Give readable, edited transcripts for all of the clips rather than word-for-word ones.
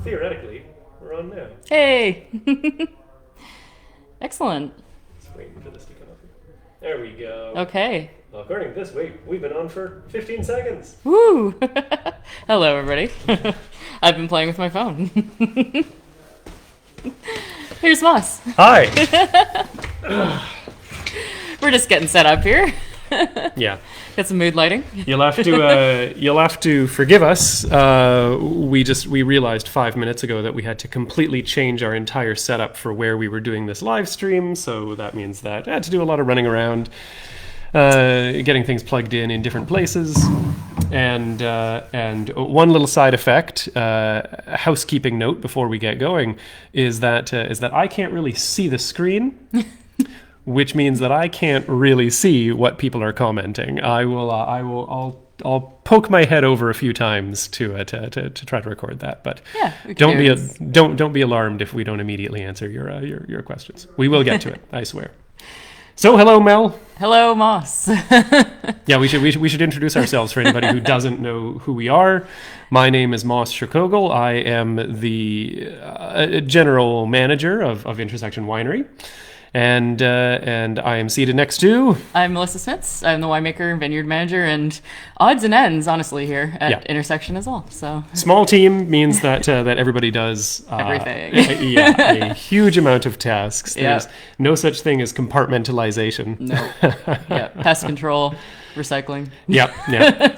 Theoretically, we're on now. Hey! Excellent. Just waiting for this to come up. There we go. Okay. Well, according to this, we've been on for 15 seconds. Woo! Hello, everybody. I've been playing with my phone. Here's Moss. Hi. We're just getting set up here. Yeah. Got some mood lighting. You'll have to forgive us. We realized 5 minutes ago that we had to completely change our entire setup for where we were doing this live stream. So that means that I had to do a lot of running around, getting things plugged in different places, and one little side effect, housekeeping note before we get going, is that I can't really see the screen. Which means that I can't really see what people are commenting. I'll poke my head over a few times to try to record that. But yeah, don't be alarmed if we don't immediately answer your questions. We will get to it, I swear. So hello, Mel. Hello, Moss. Yeah, we should introduce ourselves for anybody who doesn't know who we are. My name is Moss Scheurkogel. I am the general manager of Intersection Winery. And I am seated next to... I'm Melissa Smits. I'm the winemaker and vineyard manager, and odds and ends, honestly, here at Intersection as well. So small team means that everybody does... everything. A huge amount of tasks. There's no such thing as compartmentalization. No. Yeah, pest control, recycling. Yeah.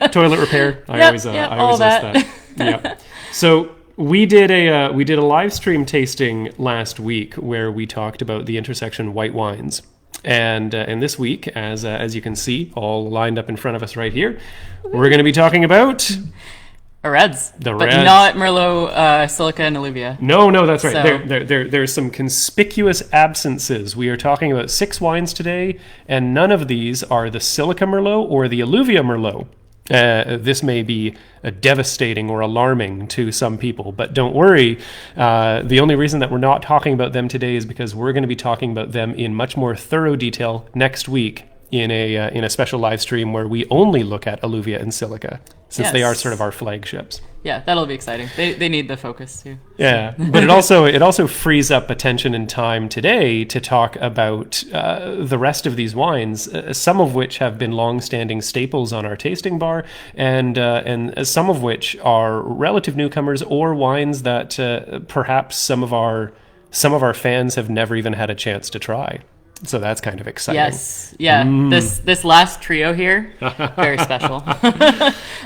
Toilet repair. I always list that. Yeah. So... We did a live stream tasting last week where we talked about the Intersection white wines, and this week, as you can see, all lined up in front of us right here, we're going to be talking about reds, but not Merlot, Silica, and Alluvia. No, that's right. So. There's some conspicuous absences. We are talking about 6 wines today, and none of these are the Silica Merlot or the Alluvia Merlot. This may be devastating or alarming to some people, but don't worry. The only reason that we're not talking about them today is because we're going to be talking about them in much more thorough detail next week in a special live stream where we only look at Alluvia and Silica, since they are sort of our flagships. Yeah, that'll be exciting. They need the focus too. Yeah, but it also frees up attention and time today to talk about the rest of these wines, some of which have been long-standing staples on our tasting bar, and some of which are relative newcomers or wines that perhaps some of our fans have never even had a chance to try. So that's kind of exciting. Yes, yeah. This last trio here, very special.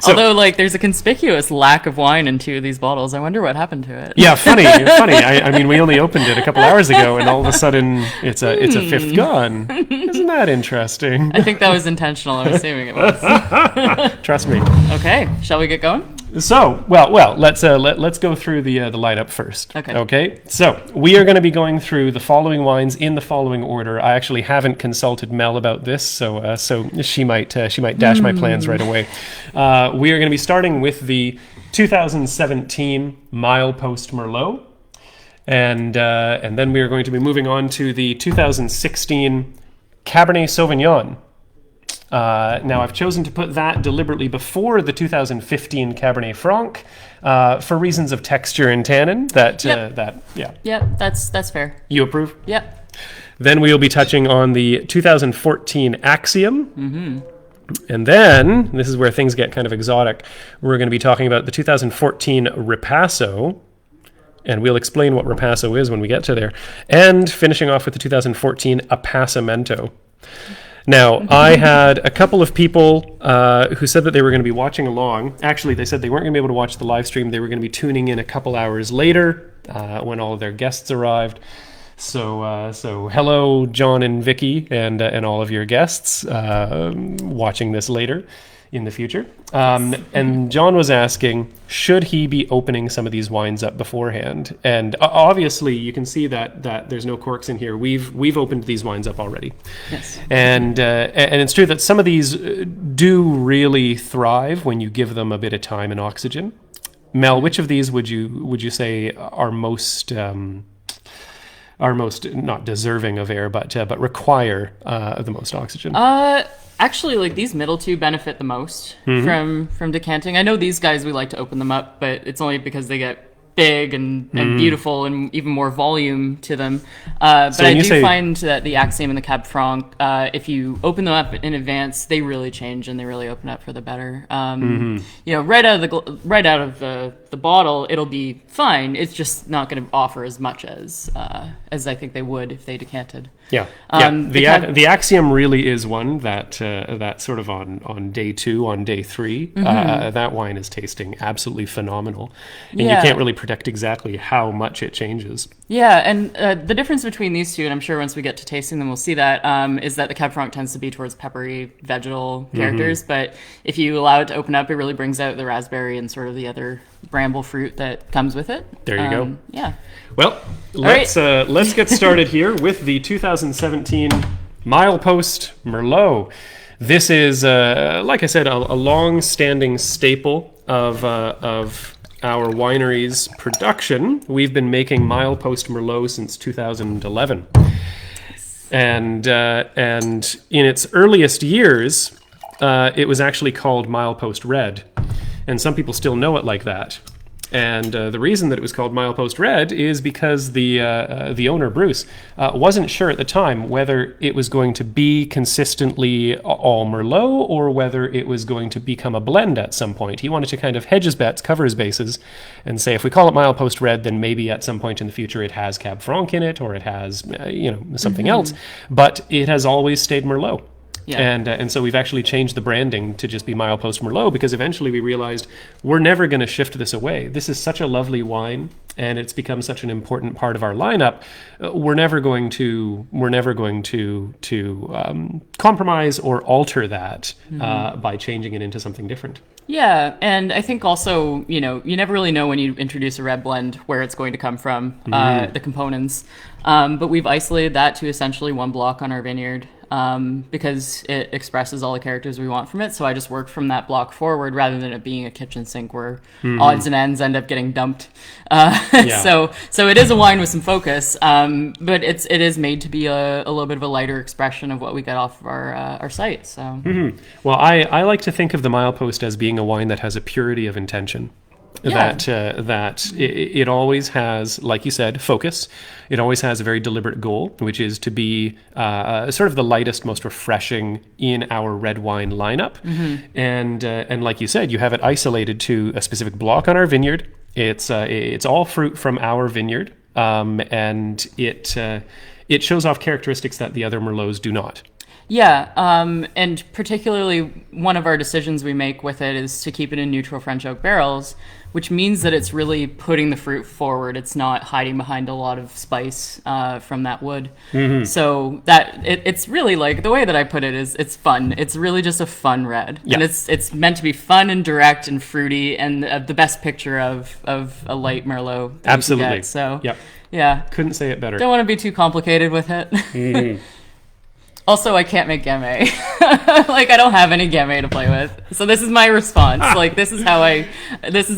Although, there's a conspicuous lack of wine in 2 of these bottles. I wonder what happened to it. Yeah, funny. I mean, we only opened it a couple hours ago, and all of a sudden, it's a 5th gone. Isn't that interesting? I think that was intentional. I'm assuming it was. Trust me. Okay, shall we get going? So, well, let's go through the lineup first. Okay. So we are going to be going through the following wines in the following order. I actually haven't consulted Mel about this, so she might dash my plans right away. We are going to be starting with the 2017 Milepost Merlot, and then we are going to be moving on to the 2016 Cabernet Sauvignon. Now, I've chosen to put that deliberately before the 2015 Cabernet Franc for reasons of texture and tannin. Yep, that's fair. You approve? Yep. Then we will be touching on the 2014 Axiom. Mm-hmm. And then, this is where things get kind of exotic, we're going to be talking about the 2014 Ripasso. And we'll explain what Ripasso is when we get to there. And finishing off with the 2014 Appassimento. Now, I had a couple of people who said that they were going to be watching along. Actually, they said they weren't going to be able to watch the live stream. They were going to be tuning in a couple hours later when all of their guests arrived. So hello, John and Vicky, and all of your guests watching this later in the future. And John was asking, should he be opening some of these wines up beforehand? And obviously, you can see that there's no corks in here. We've opened these wines up already. Yes. And it's true that some of these do really thrive when you give them a bit of time and oxygen. Mel, which of these would you say are most not deserving of air, but require the most oxygen? Actually, these middle 2 benefit the most from decanting. I know these guys, we like to open them up, but it's only because they get big and beautiful and even more volume to them. But I do find that the Axiom and the Cab Franc, if you open them up in advance, they really change and they really open up for the better. Right out of the bottle, it'll be fine. It's just not going to offer as much as I think they would if they decanted. Yeah. The Axiom really is one that sort of on day 2, on day 3, that wine is tasting absolutely phenomenal, and you can't really predict exactly how much it changes. Yeah, and the difference between these two, and I'm sure once we get to tasting them, we'll see that, is that the Cab Franc tends to be towards peppery, vegetal characters, but if you allow it to open up, it really brings out the raspberry and sort of the other bramble fruit that comes with it. There you go. Yeah. Well, let's get started here with the 2017 Milepost Merlot. This is, like I said, a long-standing staple of our winery's production. We've been making Milepost Merlot since 2011, and in its earliest years, it was actually called Milepost Red, and some people still know it like that. And the reason that it was called Milepost Red is because the owner, Bruce, wasn't sure at the time whether it was going to be consistently all Merlot or whether it was going to become a blend at some point. He wanted to kind of hedge his bets, cover his bases, and say if we call it Milepost Red, then maybe at some point in the future it has Cab Franc in it or it has something else. But it has always stayed Merlot. Yeah. And so we've actually changed the branding to just be Milepost Merlot because eventually we realized we're never going to shift this away. This is such a lovely wine, and it's become such an important part of our lineup. We're never going to compromise or alter that by changing it into something different. Yeah, and I think also, you never really know when you introduce a red blend where it's going to come from, the components. But we've isolated that to essentially one block on our vineyard. Because it expresses all the characters we want from it. So I just work from that block forward rather than it being a kitchen sink where odds and ends end up getting dumped. So it is a wine with some focus, but it is made to be a little bit of a lighter expression of what we get off of our site. So Well, I like to think of the Milepost as being a wine that has a purity of intention. Yeah. That it always has, like you said, focus. It always has a very deliberate goal, which is to be sort of the lightest, most refreshing in our red wine lineup. And like you said, you have it isolated to a specific block on our vineyard. It's all fruit from our vineyard, and it shows off characteristics that the other Merlots do not. Yeah, and particularly one of our decisions we make with it is to keep it in neutral French oak barrels, which means that it's really putting the fruit forward. It's not hiding behind a lot of spice from that wood. So that it's really like, the way that I put it is it's fun. It's really just a fun red. Yeah. And it's meant to be fun and direct and fruity and the best picture of a light Merlot that Absolutely. you can get. So yep. Yeah. Couldn't say it better. Don't want to be too complicated with it. Also, I can't make Gamay. I don't have any Gamay to play with. So this is my response. This is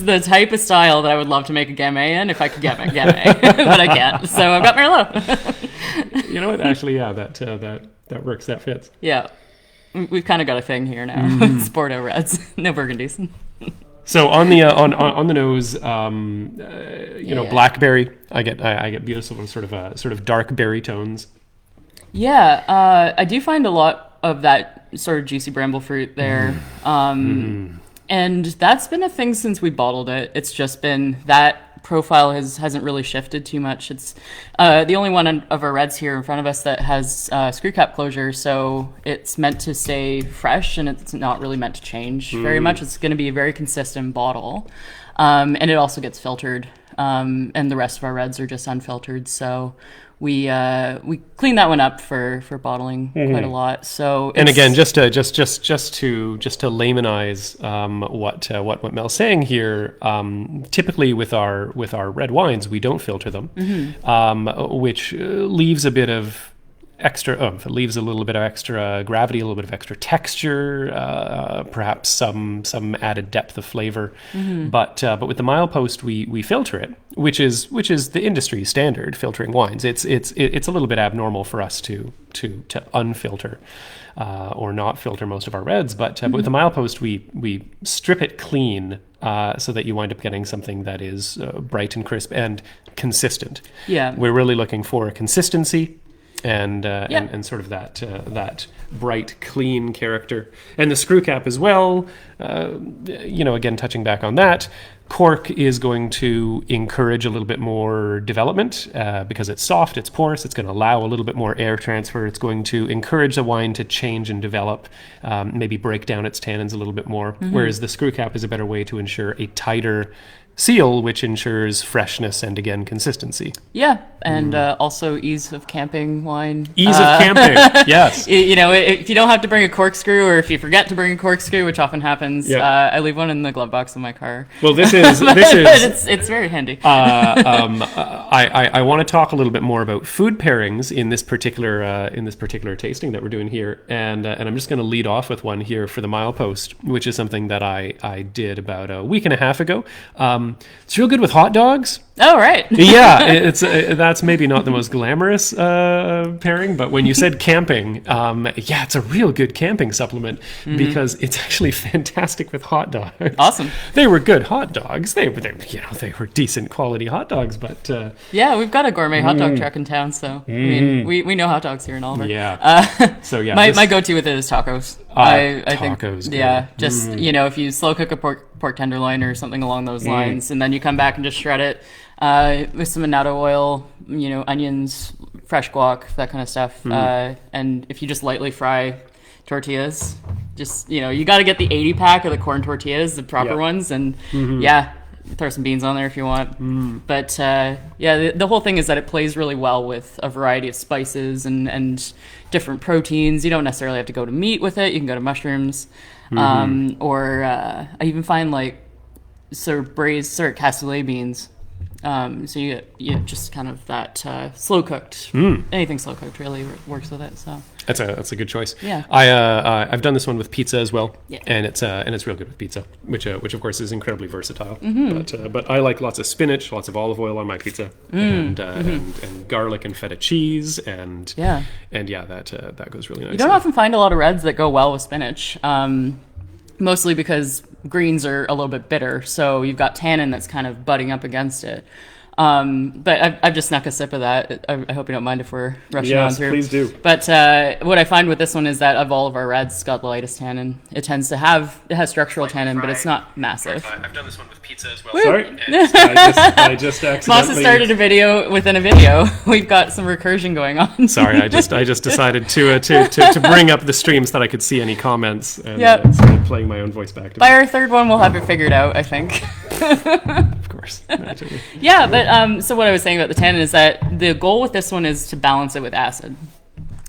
the type of style that I would love to make a Gamay in if I could get Gamay. But I can't. So I've got Merlot. You know what? Actually, yeah, that works. That fits. Yeah. We've kind of got a thing here now. Sporto Reds. No Burgundies. So on the nose, blackberry. I get beautiful sort of dark berry tones. Yeah, I do find a lot of that sort of juicy bramble fruit there. And that's been a thing since we bottled it. It's just been that profile hasn't really shifted too much. It's the only one of our reds here in front of us that has screw cap closure, so it's meant to stay fresh and it's not really meant to change very much. It's going to be a very consistent bottle. And it also gets filtered. And the rest of our reds are just unfiltered, so we clean that one up for bottling quite a lot. So and again, just to laymanize what Mel's saying here, typically with our red wines we don't filter them, which leaves a bit of extra leaves a little bit of extra gravity, a little bit of extra texture, perhaps some added depth of flavor. But with the Milepost we filter it, which is the industry standard filtering wines. It's a little bit abnormal for us to unfilter or not filter most of our reds, but with the Milepost we strip it clean so that you wind up getting something that is bright and crisp and consistent. Yeah. We're really looking for a consistency and sort of that bright, clean character. And the screw cap as well, again, touching back on that, cork is going to encourage a little bit more development because it's soft, it's porous, it's going to allow a little bit more air transfer. It's going to encourage the wine to change and develop, maybe break down its tannins a little bit more, whereas the screw cap is a better way to ensure a tighter seal, which ensures freshness and, again, consistency. Yeah, and also ease of camping wine. Ease of camping, yes. If you don't have to bring a corkscrew, or if you forget to bring a corkscrew, which often happens, I leave one in the glove box of my car. Well, this is it's very handy. I want to talk a little bit more about food pairings in this particular tasting that we're doing here, and I'm just going to lead off with one here for the Milepost, which is something that I did about a week and a half ago. It's real good with hot dogs. Oh, right. Yeah, that's maybe not the most glamorous pairing, but when you said camping, it's a real good camping supplement because it's actually fantastic with hot dogs. Awesome. They were good hot dogs. They were decent quality hot dogs, but we've got a gourmet hot dog truck in town, so I mean, we know hot dogs here in Oliver. Yeah. My go-to with it is tacos. I think just if you slow cook a pork tenderloin or something along those lines, and then you come back and just shred it with some annatto oil, onions, fresh guac, that kind of stuff. And if you just lightly fry tortillas, just you got to get the 80 pack of the corn tortillas, the proper ones, and throw some beans on there if you want. But the whole thing is that it plays really well with a variety of spices and different proteins. You don't necessarily have to go to meat with it. You can go to mushrooms, or I even find like sort of braised cassoulet beans. So you get just kind of that slow cooked. Anything slow cooked really works with it. So that's a good choice. Yeah. I've done this one with pizza as well. Yeah. And it's real good with pizza, which of course is incredibly versatile. But I like lots of spinach, lots of olive oil on my pizza, and garlic and feta cheese, and that goes really nicely. You don't often find a lot of reds that go well with spinach. Mostly because greens are a little bit bitter, so you've got tannin that's kind of butting up against it. But I've just snuck a sip of that. I hope you don't mind if we're rushing on through. Yes, please do. But what I find with this one is that of all of our reds, it's got the lightest tannin. It has structural tannin, but it's not massive. I've done this one with pizza as well. Woo! Sorry, I just accidentally. Moss has started a video within a video. We've got some recursion going on. Sorry, I just decided to bring up the stream so that I could see any comments and instead of playing my own voice back. By our third one, we'll have it figured out, I think. Of course. Yeah, but so what I was saying about the tannin is that the goal with this one is to balance it with acid.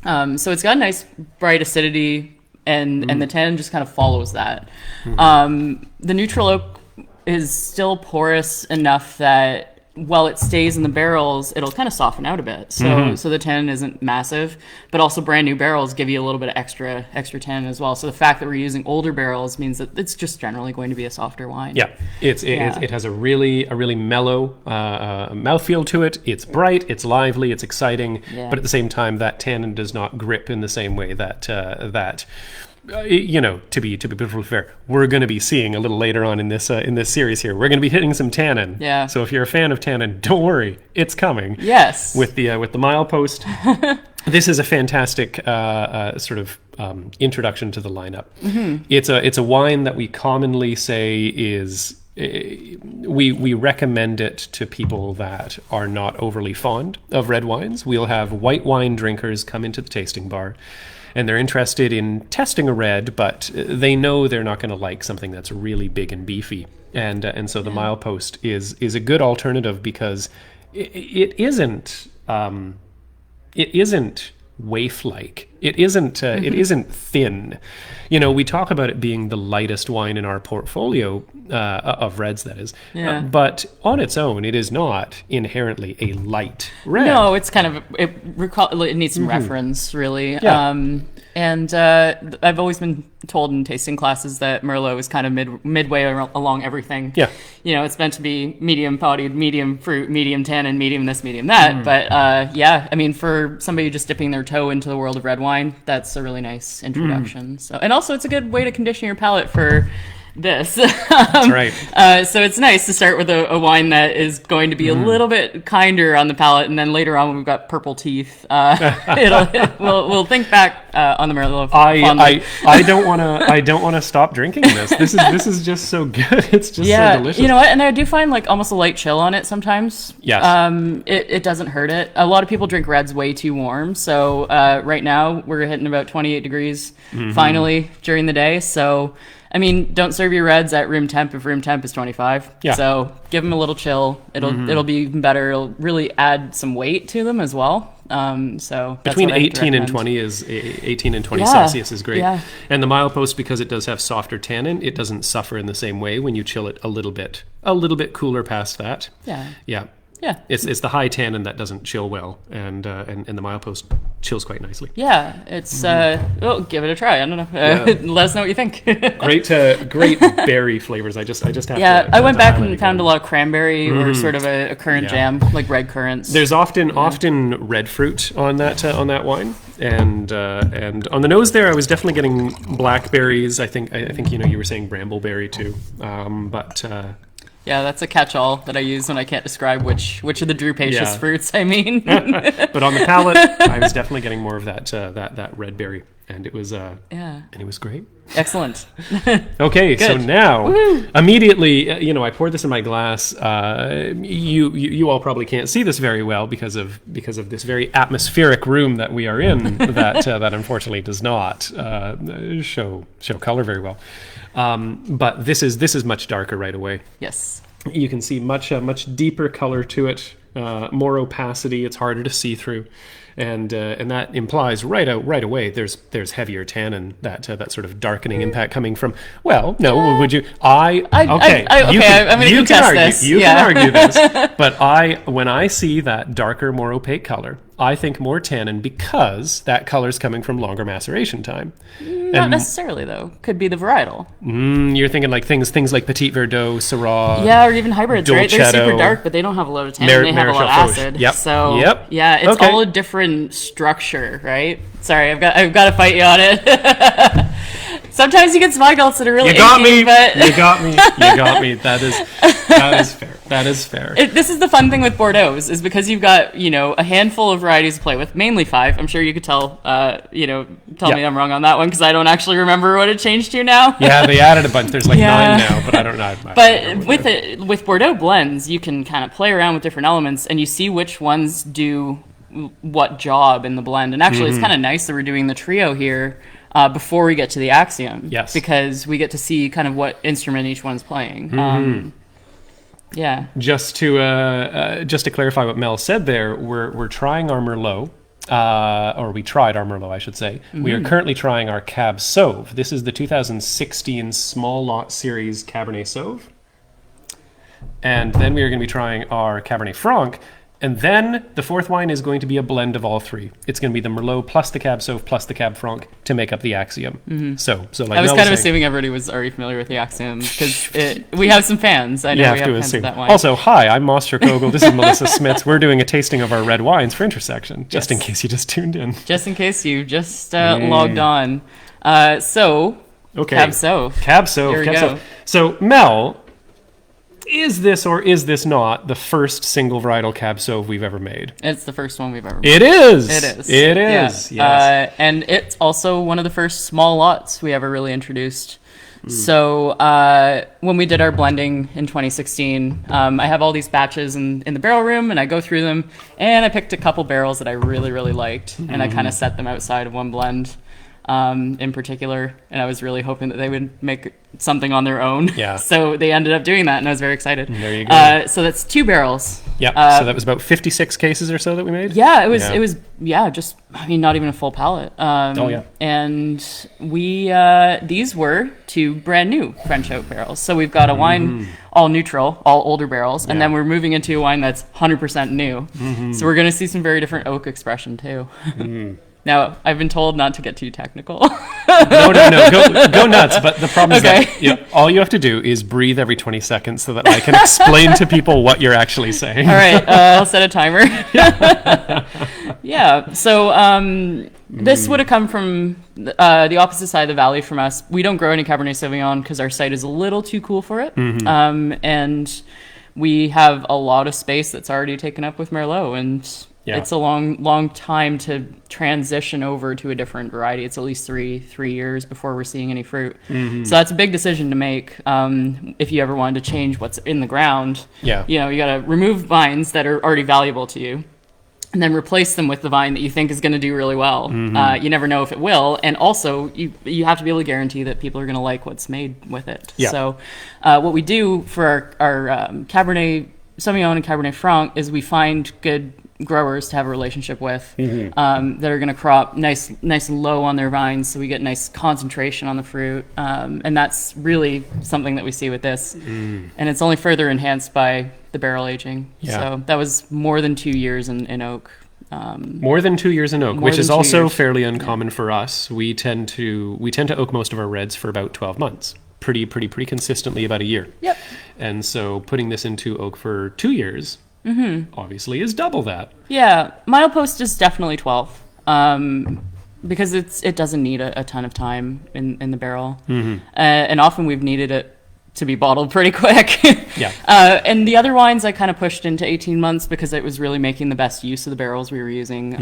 So it's got a nice bright acidity, and the tannin just kind of follows that. The neutral oak is still porous enough that while it stays in the barrels, it'll kind of soften out a bit. So the tannin isn't massive, but also brand new barrels give you a little bit of extra tannin as well. So the fact that we're using older barrels means that it's just generally going to be a softer wine. Yeah, it has a really mellow mouthfeel to it. It's bright, it's lively, it's exciting, but at the same time, that tannin does not grip in the same way that to be perfectly fair, we're going to be seeing a little later on in this series here. We're going to be hitting some tannin. Yeah. So if you're a fan of tannin, don't worry, it's coming. Yes. With the Milepost, this is a fantastic introduction to the lineup. It's a wine that we commonly say is. We recommend it to people that are not overly fond of red wines. We'll have white wine drinkers come into the tasting bar, and they're interested in testing a red, but they know they're not going to like something that's really big and beefy. And so the Milepost is a good alternative because it isn't waif-like. It isn't thin. We talk about it being the lightest wine in our portfolio of reds, that is. Yeah. But on its own, it is not inherently a light red. No, it's kind of it needs some reference, really. Yeah. And I've always been told in tasting classes that Merlot is kind of midway along everything. Yeah. It's meant to be medium bodied, medium fruit, medium tannin, medium this, medium that. But I mean, for somebody just dipping their toe into the world of red wine, that's a really nice introduction. So, and also it's a good way to condition your palate for this. That's right. So it's nice to start with a wine that is going to be a little bit kinder on the palate, and then later on when we've got purple teeth, we'll think back on the Merlot. I don't want to stop drinking this. This is just so good. It's just so delicious. You know what? And I do find like almost a light chill on it sometimes. Yes. It doesn't hurt it. A lot of people drink reds way too warm. So right now we're hitting about 28 degrees finally during the day. So I mean, don't serve your reds at room temp if room temp is 25. Yeah. So give them a little chill. It'll be even better. It'll really add some weight to them as well. So that's between what I 18 and recommend. 20 is 18 and 20 Celsius is great. Yeah. And the Milepost, because it does have softer tannin, it doesn't suffer in the same way when you chill it a little bit cooler past that. Yeah. Yeah. Yeah. It's the high tannin that doesn't chill well, and the Milepost chills quite nicely. Yeah, it's give it a try. I don't know. Let us know what you think. Great berry flavors. I just have to. Yeah, I went back and highlight found again. a lot of cranberry or sort of a currant jam, like red currants. There's often red fruit on that wine, and on the nose there, I was definitely getting blackberries. I think you were saying brambleberry too, but. Yeah, that's a catch-all that I use when I can't describe which of the drupaceous fruits I mean. But on the palate, I was definitely getting more of that red berry, and it was and it was great. Excellent. Okay, so Good. now Woo-hoo. immediately, I poured this in my glass. You all probably can't see this very well because of this very atmospheric room that we are in. that unfortunately does not show color very well. But this is much darker right away. Yes. You can see much deeper color to it, more opacity. It's harder to see through, and that implies right away there's heavier tannin, that sort of darkening impact coming from. Well, no, would you? I'm going to contest this. You can argue this, but when I see that darker, more opaque color, I think more tannin because that color is coming from longer maceration time. Not necessarily, though. Could be the varietal. You're thinking like things like Petit Verdot, Syrah. Yeah, or even hybrids, right? They're Dolcetto, super dark, but they don't have a lot of tannin. They have a lot of acid. Yep. So Yep. yeah, it's Okay. all a different structure, right? Sorry, I've got to fight you on it. Sometimes you get Smigels that are really You got inky, me. but You got me. That is fair. That is fair. this is the fun thing with Bordeaux's is because you've got a handful of varieties to play with, mainly 5. I'm sure you could tell me I'm wrong on that one because I don't actually remember what it changed to now. Yeah, they added a bunch. There's like 9 now, but I don't know. But with Bordeaux blends, you can kind of play around with different elements and you see which ones do what job in the blend. And actually, it's kind of nice that we're doing the trio here before we get to the Axiom. Yes. Because we get to see kind of what instrument each one's playing. Yeah. Just to clarify what Mel said there, we're trying our Merlot. Or we tried our Merlot, I should say. We are currently trying our Cab Sauv. This is the 2016 Small Lot Series Cabernet Sauv. And then we are going to be trying our Cabernet Franc. And then the fourth wine is going to be a blend of all 3. It's going to be the Merlot plus the Cab Sauv plus the Cab Franc to make up the Axiom. So like I was Mel kind of saying, assuming everybody was already familiar with the Axiom because we have some fans. I know you we have have to fans assume. of that wine. Also, hi, I'm Scheurkogel. This is Melissa Smits. We're doing a tasting of our red wines for Intersection, just in case you just tuned in. Just in case you just logged on. Okay. Cab Sauv. Cab Sauv. Here we Cab go. Sauv. So, Mel, is this or is this not the first single varietal Cab Sauv we've ever made? It's the first one we've ever made. It is. It is. It is. Yeah. Yes. And it's also one of the first small lots we ever really introduced. So when we did our blending in 2016, I have all these batches in the barrel room, and I go through them, and I picked a couple barrels that I really, really liked, and I kind of set them outside of one blend in particular, and I was really hoping that they would make something on their own. Yeah. So they ended up doing that, and I was very excited. There you go. So that's 2 barrels. Yeah. So that was about 56 cases or so that we made? Yeah, it was just, not even a full pallet. yeah. And we, these were 2 brand new French oak barrels. So we've got a wine, all neutral, all older barrels, and then we're moving into a wine that's 100% new. So we're going to see some very different oak expression too. Now, I've been told not to get too technical. No. Go nuts. But the problem is that all you have to do is breathe every 20 seconds so that I can explain to people what you're actually saying. All right, I'll set a timer. Yeah. So This would have come from the opposite side of the valley from us. We don't grow any Cabernet Sauvignon because our site is a little too cool for it. And we have a lot of space that's already taken up with Merlot, and it's a long time to transition over to a different variety. It's at least three years before we're seeing any fruit. So that's a big decision to make. If you ever wanted to change what's in the ground, you got to remove vines that are already valuable to you, and then replace them with the vine that you think is going to do really well. You never know if it will. And also, you have to be able to guarantee that people are going to like what's made with it. So what we do for our Cabernet Sauvignon and Cabernet Franc is we find good growers to have a relationship with that are going to crop nice and low on their vines, so we get nice concentration on the fruit. And that's really something that we see with this. And it's only further enhanced by the barrel aging. So that was more than 2 years in oak. More than 2 years in oak, which is also fairly uncommon for us. We tend to oak most of our reds for about 12 months. Pretty consistently, about a year. And so putting this into oak for 2 years obviously is double that. Milepost is definitely 12 because it doesn't need a ton of time in the barrel. And often we've needed it to be bottled pretty quick. And the other wines I kind of pushed into 18 months because it was really making the best use of the barrels we were using.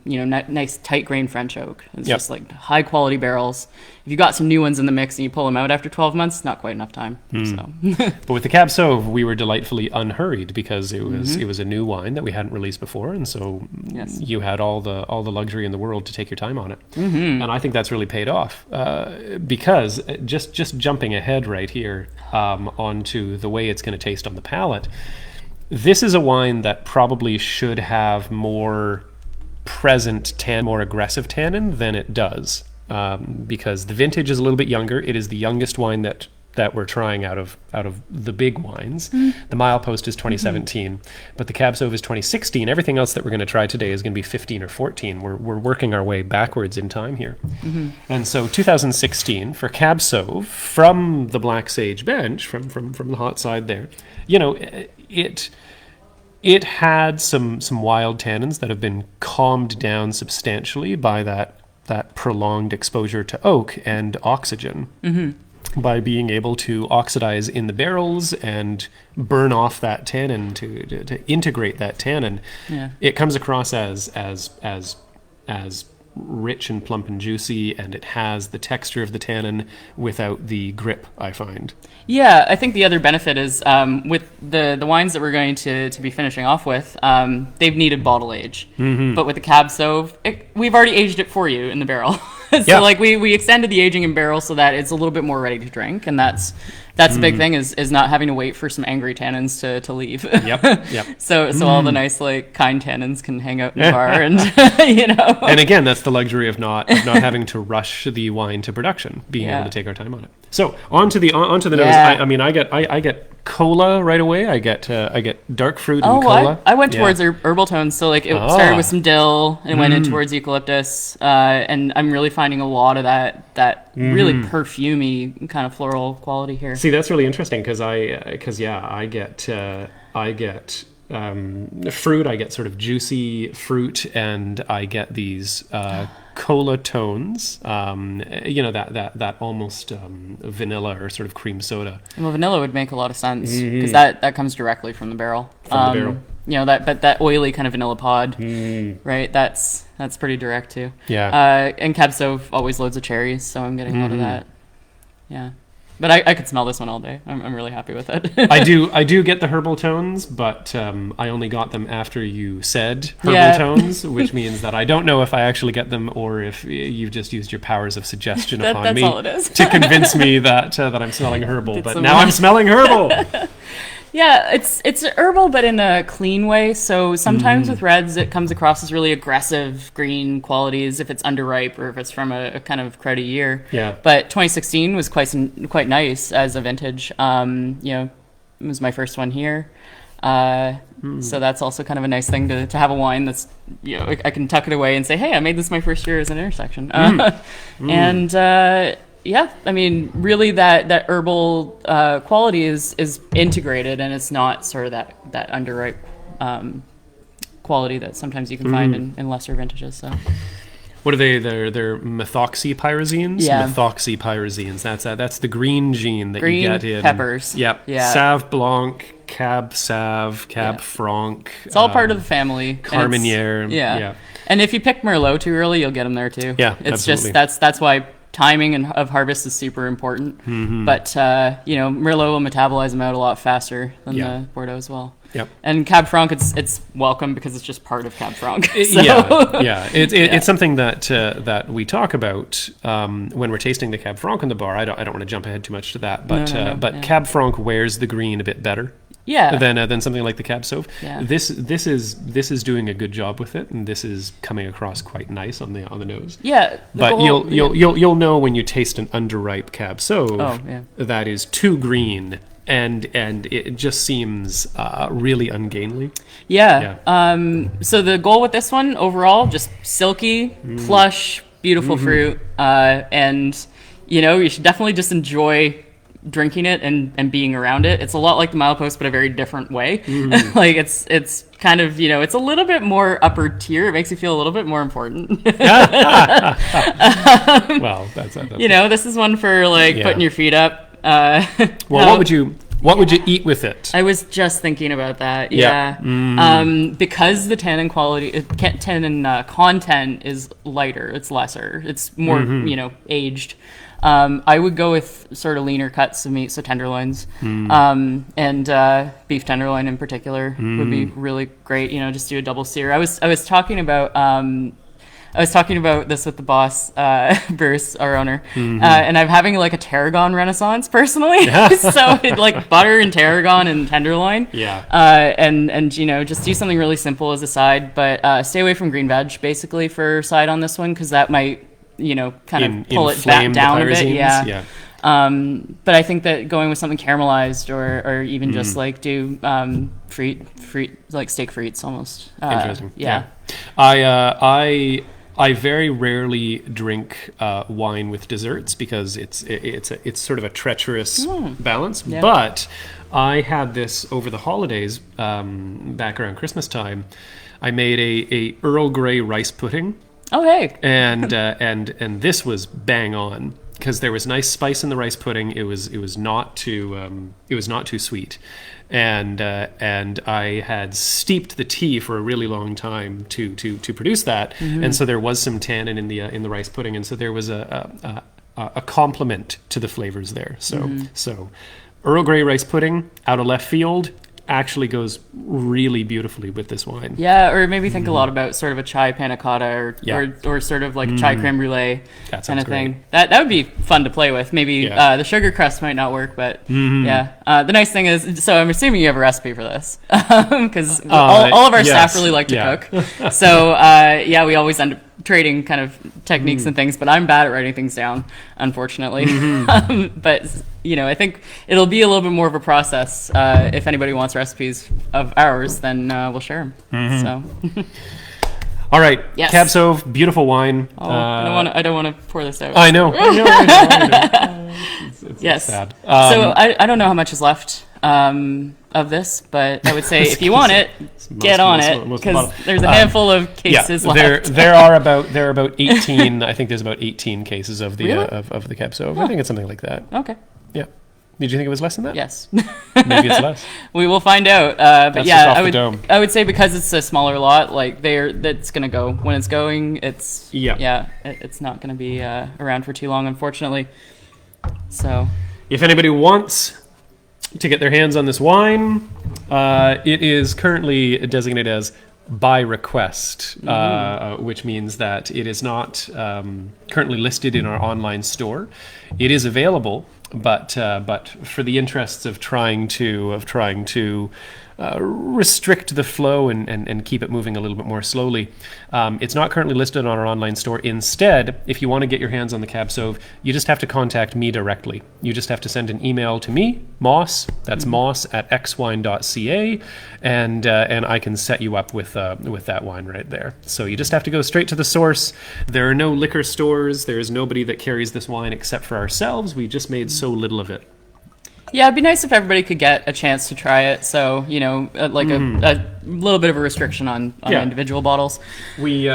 Nice tight grain French oak. It's just like high quality barrels. If you got some new ones in the mix and you pull them out after 12 months, not quite enough time. But with the Cab Sauv, we were delightfully unhurried because it was a new wine that we hadn't released before, and so you had all the luxury in the world to take your time on it. And I think that's really paid off because just jumping ahead right here onto the way it's going to taste on the palate, this is a wine that probably should have more present more aggressive tannin than it does. Because the vintage is a little bit younger. It is the youngest wine that we're trying out of the big wines. The Milepost is 2017, but the Cab Sauv is 2016. Everything else that we're going to try today is going to be 15 or 14. We're working our way backwards in time here. And so 2016 for Cab Sauv from the Black Sage bench, from the hot side there, it had some wild tannins that have been calmed down substantially by that prolonged exposure to oak and oxygen by being able to oxidize in the barrels and burn off that tannin to integrate that tannin. It comes across as rich and plump and juicy, and it has the texture of the tannin without the grip, I find. I think the other benefit is with the wines that we're going to be finishing off with, they've needed bottle age. But with the Cab Sauv, we've already aged it for you in the barrel. So we extended the aging in barrel so that it's a little bit more ready to drink, and that's the big thing is not having to wait for some angry tannins to leave. So all the nice kind tannins can hang out in the bar and And again, that's the luxury of not having to rush the wine to production, being able to take our time on it. So onto the nose. I get cola right away. I get dark fruit and cola. I went towards herbal tones. So it started with some dill and went in towards eucalyptus. And I'm really finding a lot of that really perfumey kind of floral quality here. See, that's really interesting because I get fruit. I get sort of juicy fruit, and I get these cola tones. That almost vanilla or sort of cream soda. Well, vanilla would make a lot of sense because that comes directly from the barrel. That oily kind of vanilla pod, right? That's pretty direct too. And Cab Sauv always loads of cherries, so I'm getting a lot of that. But I could smell this one all day. I'm really happy with it. I do get the herbal tones, but I only got them after you said herbal tones, which means that I don't know if I actually get them or if you've just used your powers of suggestion upon me to convince me that I'm smelling herbal. But now I'm smelling herbal. It's herbal, but in a clean way. So sometimes with reds, it comes across as really aggressive green qualities if it's underripe or if it's from a kind of crowdy year. But 2016 was quite nice as a vintage. It was my first one here. So that's also kind of a nice thing to have a wine that's, I can tuck it away and say, hey, I made this my first year as an intersection. And really that herbal quality is integrated, and it's not sort of that underripe quality that sometimes you can find in lesser vintages. So What are they? They're methoxypyrazines. Yeah. Methoxypyrazines. That's the green gene that Green you get in peppers. Yep. Yeah. Sauv Blanc, Cab Sauv, Cab Franc. It's all part of the family. Carmenere. Yeah. And if you pick Merlot too early, you'll get them there too. Yeah, it's absolutely. just that's why timing of harvest is super important. But Merlot will metabolize them out a lot faster than the Bordeaux as well. Yep. And Cab Franc, it's welcome because it's just part of Cab Franc. So. It's something that we talk about when we're tasting the Cab Franc in the bar. I don't want to jump ahead too much to that, but Cab Franc wears the green a bit better. Than something like the Cab Sauv. Yeah. This is doing a good job with it, and this is coming across quite nice on the nose. Yeah, but you'll know when you taste an underripe Cab Sauv that is too green, and it just seems really ungainly. Yeah. So the goal with this one overall, just silky, plush, beautiful fruit, and you should definitely just enjoy drinking it and being around it. It's a lot like the Milepost, but a very different way. Like it's kind of it's a little bit more upper tier. It makes you feel a little bit more important. Well, that's this is one for putting your feet up. What would you eat with it? I was just thinking about that. Yeah. Because the tannin content is lighter. It's lesser. It's more aged. I would go with sort of leaner cuts of meat, so tenderloins, and beef tenderloin in particular would be really great. Just do a double sear. I was talking about this with the boss, Bruce, our owner, and I'm having like a tarragon renaissance personally. So butter and tarragon and tenderloin. Yeah. And just do something really simple as a side, but stay away from green veg basically for side on this one because that might kind of pull it back down a bit. Yeah. But I think that going with something caramelized or even just do frite, like steak frites almost. Interesting. Yeah. I very rarely drink wine with desserts because it's sort of a treacherous balance. Yeah. But I had this over the holidays back around Christmas time. I made a Earl Grey rice pudding. Oh, hey. And this was bang on because there was nice spice in the rice pudding. It was not too sweet, and I had steeped the tea for a really long time to produce that, and so there was some tannin in the rice pudding, and so there was a complement to the flavors there. So Earl Grey rice pudding out of left field actually goes really beautifully with this wine. Yeah, or maybe think a lot about sort of a chai panna cotta or sort of like chai creme brulee kind of thing. That would be fun to play with. Maybe the sugar crust might not work, but the nice thing is, so I'm assuming you have a recipe for this because all of our staff really like to cook. So we always end up trading kind of techniques and things, but I'm bad at writing things down, unfortunately. But I think it'll be a little bit more of a process. If anybody wants recipes of ours, then we'll share them. So. All right, yes. Cab Sauv, beautiful wine. Oh, I don't want to pour this out. I know. It's sad. So I don't know how much is left of this, but I would say if you want it, get on it because there's a handful of cases left. There are about 18. I think there's about 18 cases of the of the Cab Sauv. I think it's something like that. Okay. Yeah. Did you think it was less than that? Yes. Maybe it's less. We will find out. But That's I would say because it's a smaller lot, that's gonna go when it's going. It's it's not gonna be around for too long, unfortunately. So, if anybody wants to get their hands on this wine, it is currently designated as by request, which means that it is not currently listed in our online store. It is available, but for the interests of trying to restrict the flow and keep it moving a little bit more slowly, it's not currently listed on our online store. Instead, if you want to get your hands on the Cab Sauv, you just have to contact me directly. You just have to send an email to me, Moss, that's Moss at xwine.ca, and I can set you up with that wine right there. So you just have to go straight to the source. There are no liquor stores. There is nobody that carries this wine except for ourselves. We just made so little of it. Yeah, it'd be nice if everybody could get a chance to try it. So, you know, like a little bit of a restriction on individual bottles. We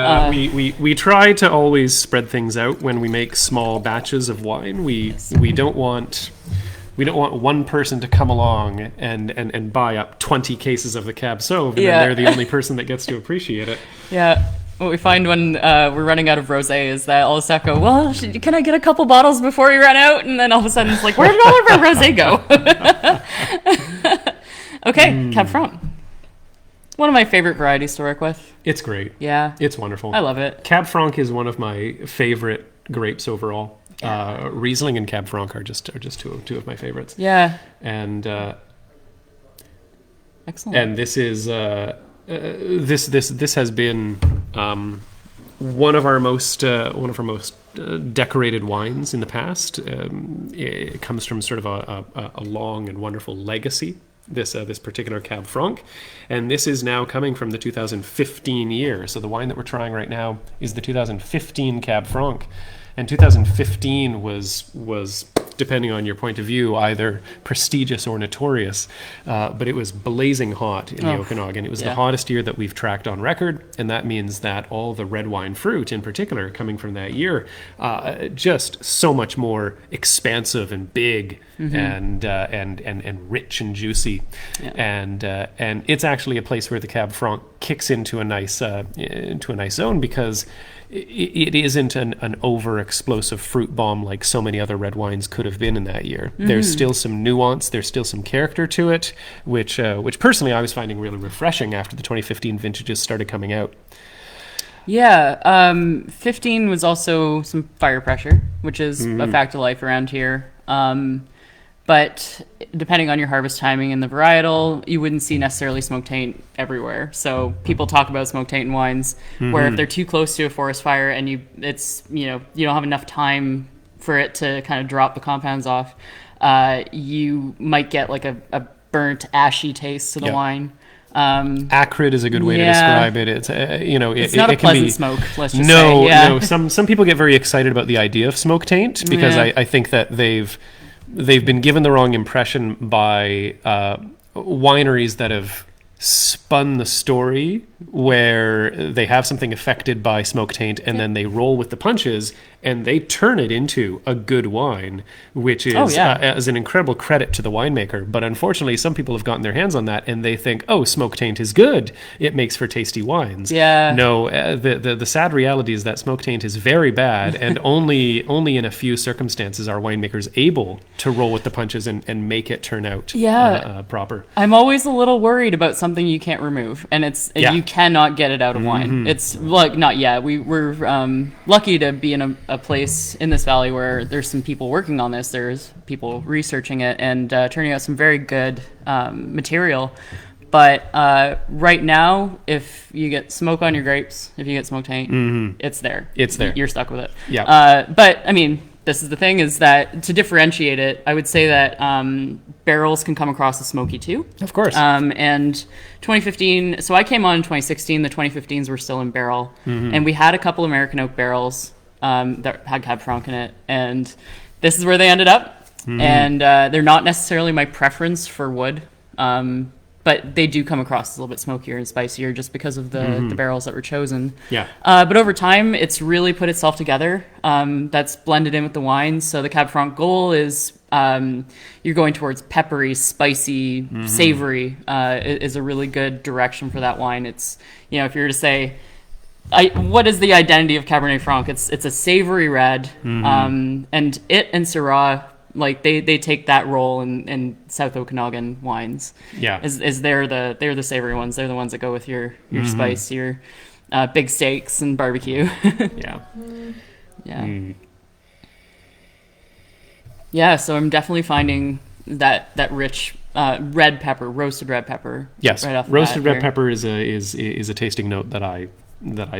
try to always spread things out when we make small batches of wine. We don't want one person to come along and buy up 20 cases of the Cab Sauv, and then they're the only person that gets to appreciate it. Yeah. What we find when we're running out of rosé is that all the staff go, well, can I get a couple bottles before we run out? And then all of a sudden it's like, where did all of our rosé go? Okay, Cab Franc. One of my favorite varieties to work with. It's great. Yeah. It's wonderful. I love it. Cab Franc is one of my favorite grapes overall. Riesling and Cab Franc are just two of my favorites. Yeah. And excellent. And this is this has been one of our most decorated wines in the past. It comes from sort of a long and wonderful legacy. This particular Cab Franc, and this is now coming from the 2015 year. So the wine that we're trying right now is the 2015 Cab Franc, and 2015 was, depending on your point of view, either prestigious or notorious, but it was blazing hot in the Okanagan. It was the hottest year that we've tracked on record, and that means that all the red wine fruit, in particular, coming from that year, just so much more expansive and big, and rich and juicy, and it's actually a place where the Cab Franc kicks into a nice zone, because it isn't an over-explosive fruit bomb like so many other red wines could have been in that year. There's still some nuance, there's still some character to it, which personally I was finding really refreshing after the 2015 vintages started coming out. Yeah, 15 was also some fire pressure, which is a fact of life around here. But depending on your harvest timing and the varietal, you wouldn't see necessarily smoke taint everywhere. So people talk about smoke taint in wines, where if they're too close to a forest fire and you don't have enough time for it to kind of drop the compounds off, you might get like a burnt, ashy taste to the wine. Acrid is a good way to describe it. It's it's not a pleasant smoke. Let's just say. No. Some people get very excited about the idea of smoke taint, because I think that they've been given the wrong impression by wineries that have spun the story where they have something affected by smoke taint, and then they roll with the punches and they turn it into a good wine, which is as an incredible credit to the winemaker. But unfortunately, some people have gotten their hands on that and they think, oh, smoke taint is good, it makes for tasty wines. No, the sad reality is that smoke taint is very bad, and only in a few circumstances are winemakers able to roll with the punches and make it turn out proper. I'm always a little worried about something you can't remove, and you cannot get it out of wine. It's like, not yet. We're lucky to be in a place in this valley where there's some people working on this. There's people researching it and turning out some very good material. But right now, if you get smoke on your grapes, if you get smoke taint, it's there. It's there. You're stuck with it. Yeah. But I mean, this is the thing, is that to differentiate it, I would say that barrels can come across as smoky too. Of course. And 2015, so I came on in 2016, the 2015s were still in barrel. And we had a couple American oak barrels that had Cab Franc in it. And this is where they ended up. And they're not necessarily my preference for wood. But they do come across as a little bit smokier and spicier just because of the barrels that were chosen. Yeah. But over time, it's really put itself together. That's blended in with the wine. So the Cab Franc goal is you're going towards peppery, spicy, savory is a really good direction for that wine. It's, if you were to say, what is the identity of Cabernet Franc? It's a savory red, and it and Syrah, like they take that role in South Okanagan wines. Yeah, is they're the savory ones. They're the ones that go with your spice, your big steaks and barbecue. Yeah. So I'm definitely finding that rich red pepper, roasted red pepper. Yes, right off roasted red pepper is a tasting note that I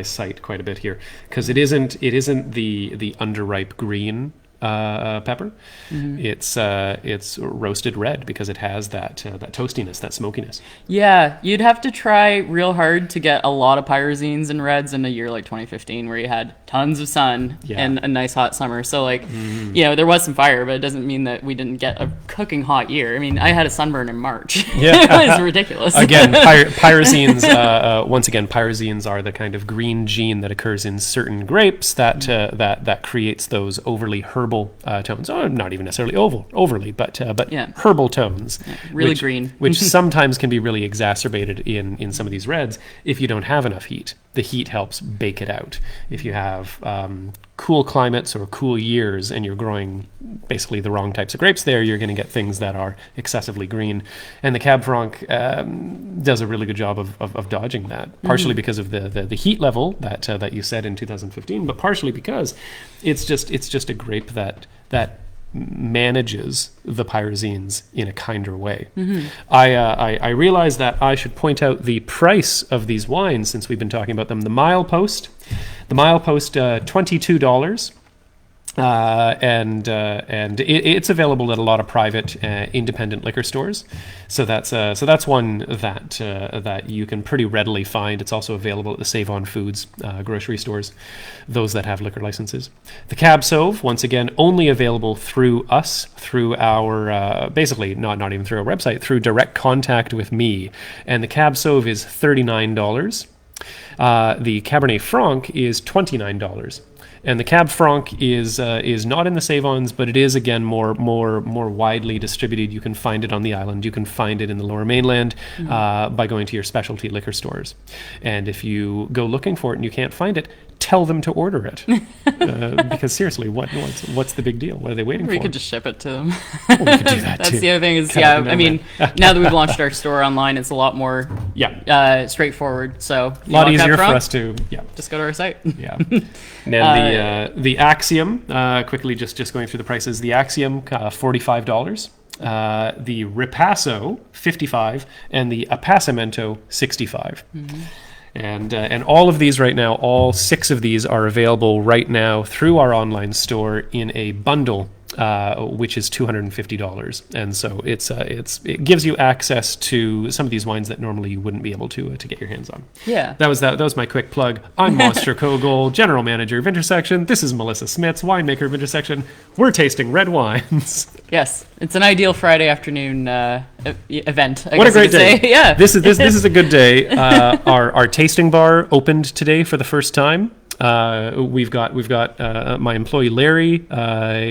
cite quite a bit here, because it isn't the underripe green pepper. It's roasted red because it has that toastiness, that smokiness. Yeah, you'd have to try real hard to get a lot of pyrazines and reds in a year like 2015 where you had tons of sun and a nice hot summer. So like, there was some fire, but it doesn't mean that we didn't get a cooking hot year. I mean, I had a sunburn in March. Yeah. It was ridiculous. Again, pyrazines, once again, pyrazines are the kind of green gene that occurs in certain grapes that creates those overly herbal tones. Oh, not even necessarily overly, but herbal tones. Yeah, really green. Which sometimes can be really exacerbated in some of these reds if you don't have enough heat. The heat helps bake it out. If you have cool climates or cool years and you're growing basically the wrong types of grapes there, you're going to get things that are excessively green. And the Cab Franc does a really good job of dodging that, partially because of the heat level that you said in 2015, but partially because it's just a grape that manages the pyrazines in a kinder way. I realized that I should point out the price of these wines since we've been talking about them. The Milepost, $22. And it's available at a lot of private independent liquor stores. So that's one that you can pretty readily find. It's also available at the Save On Foods grocery stores, those that have liquor licenses. The Cab Sauv, once again, only available through us, through our basically not even through our website, through direct contact with me. And the Cab Sauv is $39. The Cabernet Franc is $29. And the Cab Franc is not in the Save-Ons, but it is, again, more widely distributed. You can find it on the island. You can find it in the Lower Mainland by going to your specialty liquor stores. And if you go looking for it and you can't find it, tell them to order it. Because seriously, what's the big deal? What are they waiting for? We could just ship it to them. Well, we could do that That's too. the other thing is, now that we've launched our store online, it's a lot more straightforward. So a lot easier for us to just go to our site. Yeah. And the Axiom, quickly just going through the prices. The Axiom, $45. The Ripasso, $55, and the Appassimento, $65. And all of these right now, all 6 of these are available right now through our online store in a bundle, which is $250. And so it gives you access to some of these wines that normally you wouldn't be able to get your hands on. Yeah. That was my quick plug. I'm Scheurkogel, General Manager of Intersection. This is Melissa Smits, winemaker of Intersection. We're tasting red wines. Yes, it's an ideal Friday afternoon event. What a great day! Yeah, this is a good day. Our tasting bar opened today for the first time. We've got my employee Larry.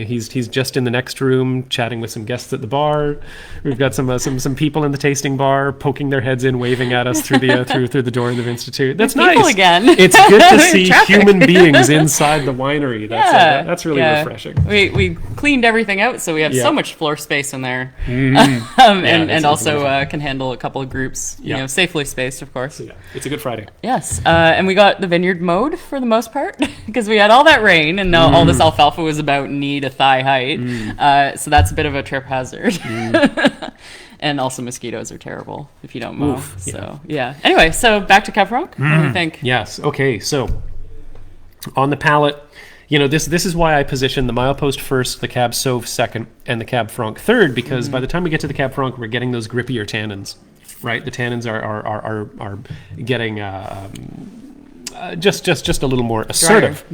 He's just in the next room chatting with some guests at the bar. We've got some people in the tasting bar poking their heads in, waving at us through the door in the Institute. That's nice. People again. It's good to see human beings inside the winery. That's really refreshing. We cleaned everything out, so we have so much floor space in there, and also can handle a couple of groups. Safely spaced, of course. So, it's a good Friday. Yes, and we got the vineyard mode for the most part because we had all that rain and all this alfalfa was about knee to thigh height, so that's a bit of a trip hazard. And also mosquitoes are terrible if you don't mow. Anyway, so back to Cab Franc. What do you think? Yes. Okay. So on the palate, this is why I position the Milepost first, the Cab Sauv second, and the Cab Franc third, because by the time we get to the Cab Franc, we're getting those grippier tannins, right? The tannins are getting just a little more assertive.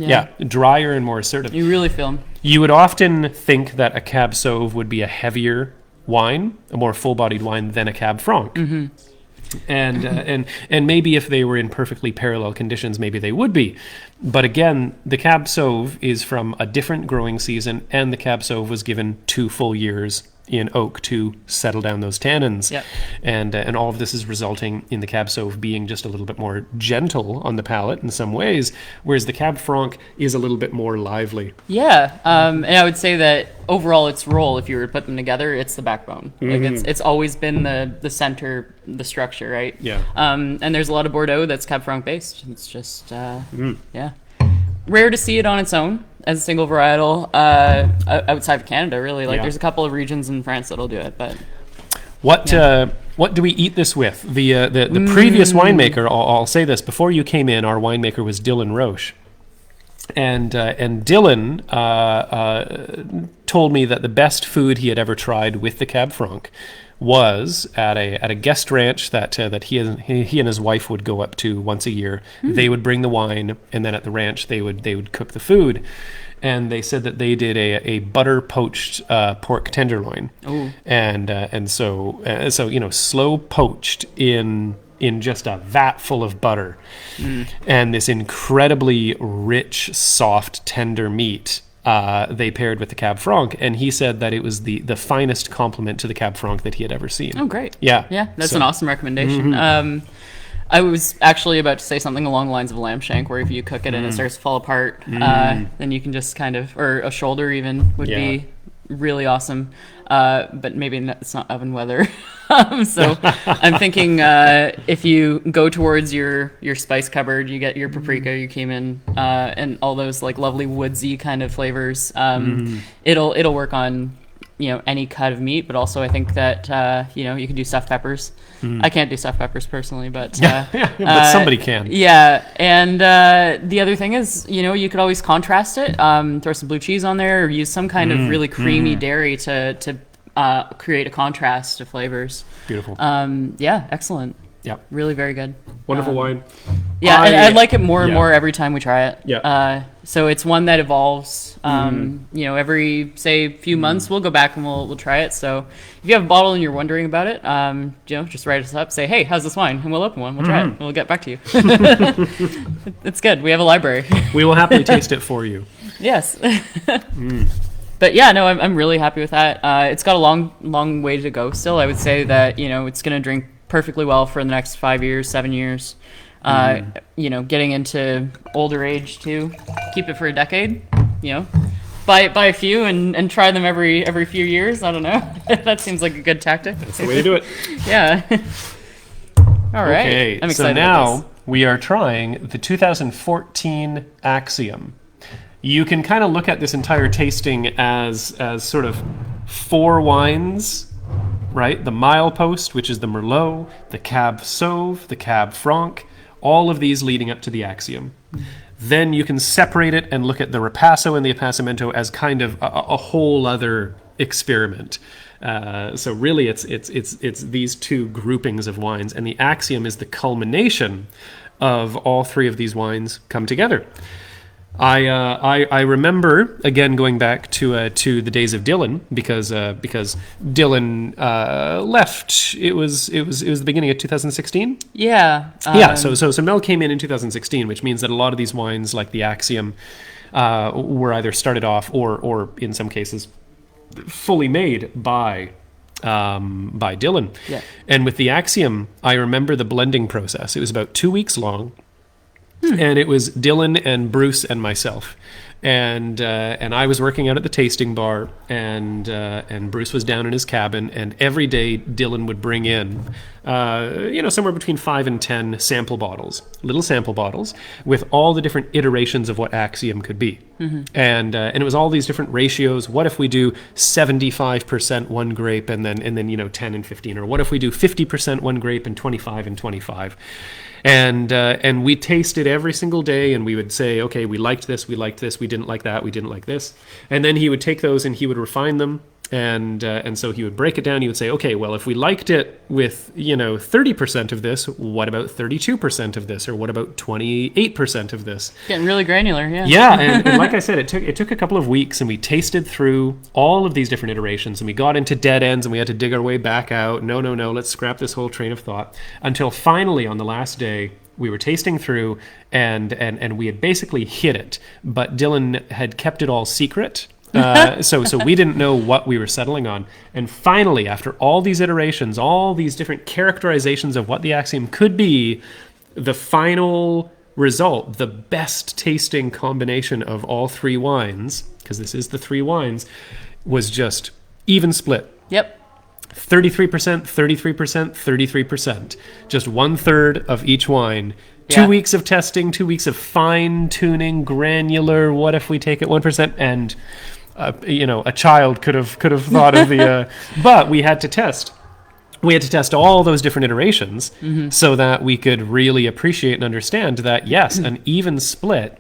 Drier and more assertive. You really feel them. You would often think that a Cab Sauv would be a heavier wine, a more full-bodied wine than a Cab Franc. And maybe if they were in perfectly parallel conditions, maybe they would be. But again, the Cab Sauv is from a different growing season, and the Cab Sauv was given 2 full years in oak to settle down those tannins. Yep. And all of this is resulting in the Cab Sauv being just a little bit more gentle on the palate in some ways, whereas the Cab Franc is a little bit more lively. Yeah, and I would say that overall its role, if you were to put them together, it's the backbone. Like it's always been the center, the structure, right? Yeah. And there's a lot of Bordeaux that's Cab Franc based. It's just, rare to see it on its own as a single varietal outside of Canada, really. There's a couple of regions in France that'll do it, but what do we eat this with? The previous winemaker, I'll say this, before you came in, our winemaker was Dylan Roche, And Dylan told me that the best food he had ever tried with the Cab Franc was at a guest ranch that he and his wife would go up to once a year. They would bring the wine, and then at the ranch they would cook the food. And they said that they did a butter poached pork tenderloin. Ooh. And so slow poached in just a vat full of butter, and this incredibly rich, soft, tender meat. They paired with the Cab Franc, and he said that it was the finest compliment to the Cab Franc that he had ever seen. Oh, great! Yeah, that's an awesome recommendation. I was actually about to say something along the lines of a lamb shank, where if you cook it and it starts to fall apart, then you can just kind of, or a shoulder even would be really awesome. But maybe it's not oven weather. So I'm thinking if you go towards your spice cupboard, you get your paprika, your cumin, and all those like lovely woodsy kind of flavors. It'll work on any cut of meat, but also I think that you can do stuffed peppers. I can't do stuffed peppers personally, but but somebody can. Yeah, and the other thing is, you could always contrast it. Throw some blue cheese on there, or use some kind of really creamy dairy to create a contrast to flavors. Beautiful. Yeah, excellent. Yeah, really very good. Wonderful wine. Yeah, I like it more and more every time we try it. Yeah. So it's one that evolves. Every few months we'll go back and we'll try it. So if you have a bottle and you're wondering about it, just write us up. Say, hey, how's this wine? And we'll open one. We'll try it. And we'll get back to you. It's good. We have a library. We will happily taste it for you. Yes. But yeah, no, I'm really happy with that. It's got a long way to go still. I would say that it's going to drink perfectly well for the next 5 years, 7 years. Getting into older age too. Keep it for a decade. Buy a few and try them every few years. I don't know. That seems like a good tactic. That's the way to do it. Yeah. All right. Okay. I'm excited. So now we are trying the 2014 Axiom. You can kind of look at this entire tasting as sort of 4 wines. Right, the Milepost, which is the Merlot, the Cab Sauv, the Cab Franc, all of these leading up to the Axiom. Then you can separate it and look at the Ripasso and the Appassimento as kind of a whole other experiment. So really, it's these 2 groupings of wines, and the Axiom is the culmination of all 3 of these wines come together. I remember again going back to the days of Dylan because Dylan left. It was the beginning of 2016. Yeah. So Mel came in 2016, which means that a lot of these wines, like the Axiom, were either started off or in some cases fully made by Dylan. Yeah. And with the Axiom, I remember the blending process. It was about 2 weeks long. And it was Dylan and Bruce and myself, and I was working out at the tasting bar, and Bruce was down in his cabin, and every day Dylan would bring in, somewhere between 5 and 10 little sample bottles, with all the different iterations of what Axiom could be, and it was all these different ratios. What if we do 75% one grape, and then 10 and 15, or what if we do 50% one grape and 25 and 25? And we tasted every single day, and we would say, okay, we liked this, we didn't like that, we didn't like this. And then he would take those and he would refine them. And so he would break it down. He would say, okay, well, if we liked it with, 30% of this, what about 32% of this? Or what about 28% of this? Getting really granular, yeah. Yeah, and like I said, it took a couple of weeks, and we tasted through all of these different iterations, and we got into dead ends, and we had to dig our way back out. No, let's scrap this whole train of thought. Until finally, on the last day, we were tasting through, and we had basically hit it. But Dylan had kept it all secret. So we didn't know what we were settling on. And finally, after all these iterations, all these different characterizations of what the Axiom could be, the final result, the best tasting combination of all 3 wines, because this is the 3 wines, was just even split. Yep. 33%, 33%, 33%. Just 1/3 of each wine. Yeah. 2 weeks of testing, 2 weeks of fine-tuning, granular, what if we take it 1%, and a child could have thought of the but we had to test all those different iterations so that we could really appreciate and understand that yes, an even split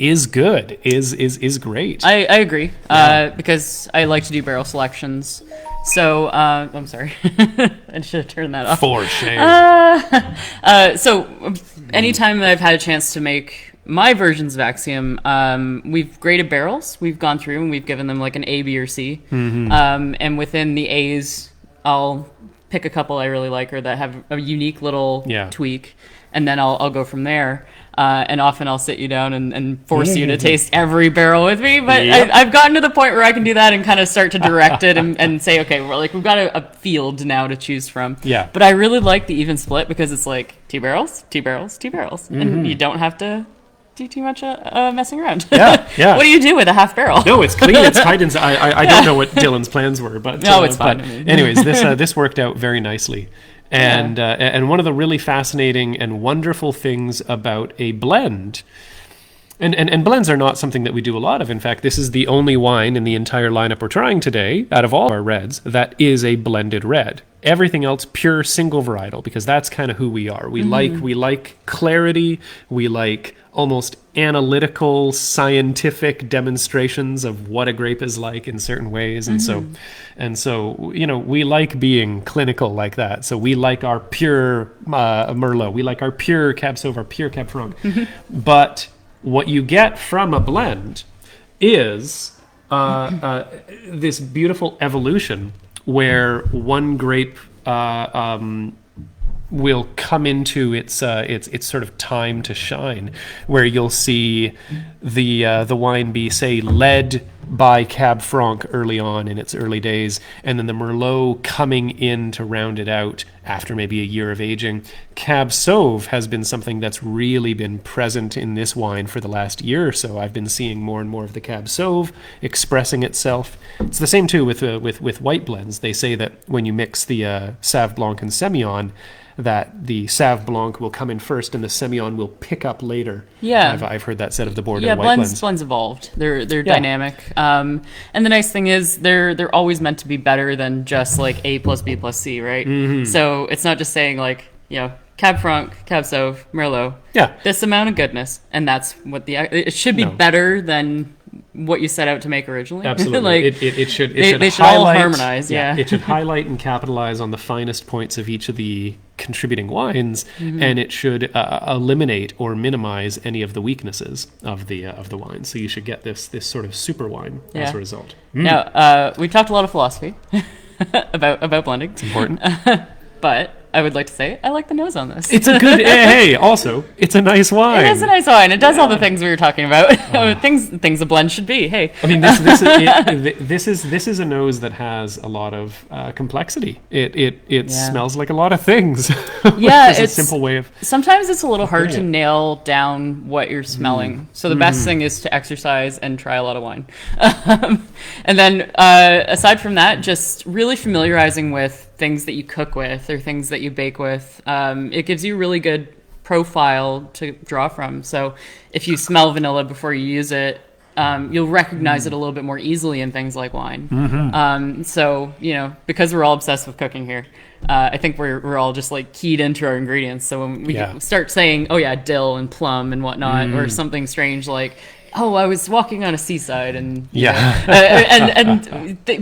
is good, is great. I agree, because I like to do barrel selections. So, I'm sorry. I should have turned that off. For shame. So, anytime that I've had a chance to make my versions of Axiom, we've graded barrels. We've gone through and we've given them like an A, B, or C. And within the A's, I'll pick a couple I really like or that have a unique little tweak, and then I'll go from there. And often I'll sit you down and force you to taste every barrel with me. But I've gotten to the point where I can do that and kind of start to direct it and say, okay, we've got a field now to choose from. Yeah. But I really like the even split because it's like 2 barrels, 2 barrels, 2 barrels. And you don't have to do too much messing around. Yeah. What do you do with a half barrel? No, it's clean. It's tight. And I don't know what Dylan's plans were, but no, it's fun. Anyways, this worked out very nicely. And one of the really fascinating and wonderful things about a blend, and blends are not something that we do a lot of. In fact, this is the only wine in the entire lineup we're trying today, out of all our reds, that is a blended red. Everything else, pure single varietal, because that's kind of who we are. We like clarity. We like almost analytical, scientific demonstrations of what a grape is like in certain ways, and so we like being clinical like that. So we like our pure Merlot, we like our pure Cab Sauv, our pure Cab Franc. But what you get from a blend is this beautiful evolution where one grape will come into its sort of time to shine, where you'll see the wine be, say, led by Cab Franc early on in its early days, and then the Merlot coming in to round it out after maybe a year of aging. Cab Sauv has been something that's really been present in this wine for the last year or so. I've been seeing more and more of the Cab Sauv expressing itself. It's the same too with white blends. They say that when you mix the Sauv Blanc and Semillon, that the Sauv Blanc will come in first and the Semillon will pick up later. Yeah, I've heard that said of the Bordeaux white blends. Blends evolved. They're dynamic. And the nice thing is they're always meant to be better than just like A plus B plus C, right? So it's not just saying like, Cab Franc, Cab Sauv, Merlot. Yeah, this amount of goodness, and that's what it should be better than what you set out to make originally. Absolutely. It should all harmonize. It should highlight and capitalize on the finest points of each of the contributing wines, and it should eliminate or minimize any of the weaknesses of the wine. So you should get this sort of super wine as a result. Now, we talked a lot of philosophy about blending. It's important. But I would like to say I like the nose on this. It's a good. Hey, also, it's a nice wine. It is a nice wine. It does all the things we were talking about. Things a blend should be. Hey, I mean, this is a nose that has a lot of complexity. It smells like a lot of things. Yeah, it's a simple way of. Sometimes it's a little hard to nail down what you're smelling. So the best thing is to exercise and try a lot of wine. And then aside from that, just really familiarizing with things that you cook with or things that you bake with. It gives you a really good profile to draw from. So if you smell vanilla before you use it, you'll recognize it a little bit more easily in things like wine. So, because we're all obsessed with cooking here, I think we're all just like keyed into our ingredients. So when we start saying, oh yeah, dill and plum and whatnot, or something strange like, oh, I was walking on a seaside and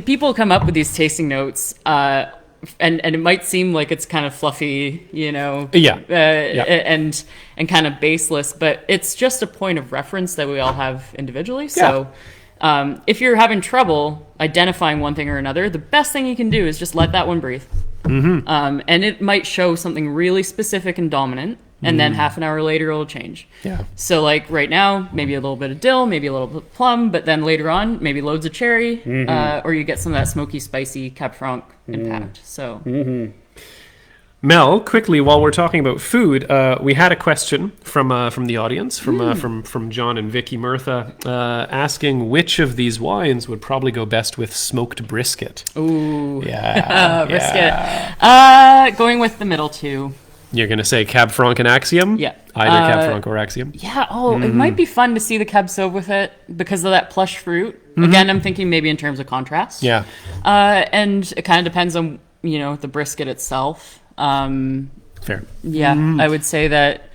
people come up with these tasting notes, and it might seem like it's kind of fluffy, and kind of baseless, but it's just a point of reference that we all have individually. So if you're having trouble identifying one thing or another, the best thing you can do is just let that one breathe. And it might show something really specific and dominant, and then half an hour later it'll change. So like right now, maybe a little bit of dill, maybe a little bit of plum, but then later on, maybe loads of cherry, or you get some of that smoky, spicy Cab Franc impact. So. Mel, quickly, while we're talking about food, we had a question from the audience, from John and Vicky Murtha, asking which of these wines would probably go best with smoked brisket. Ooh, brisket. Going with the middle two. You're going to say Cab Franc and Axiom? Yeah. Either Cab Franc or Axiom? Yeah. It might be fun to see the Cab Sauv with it because of that plush fruit. Again, I'm thinking maybe in terms of contrast. Yeah. And it kind of depends on, the brisket itself. Fair. Yeah. I would say that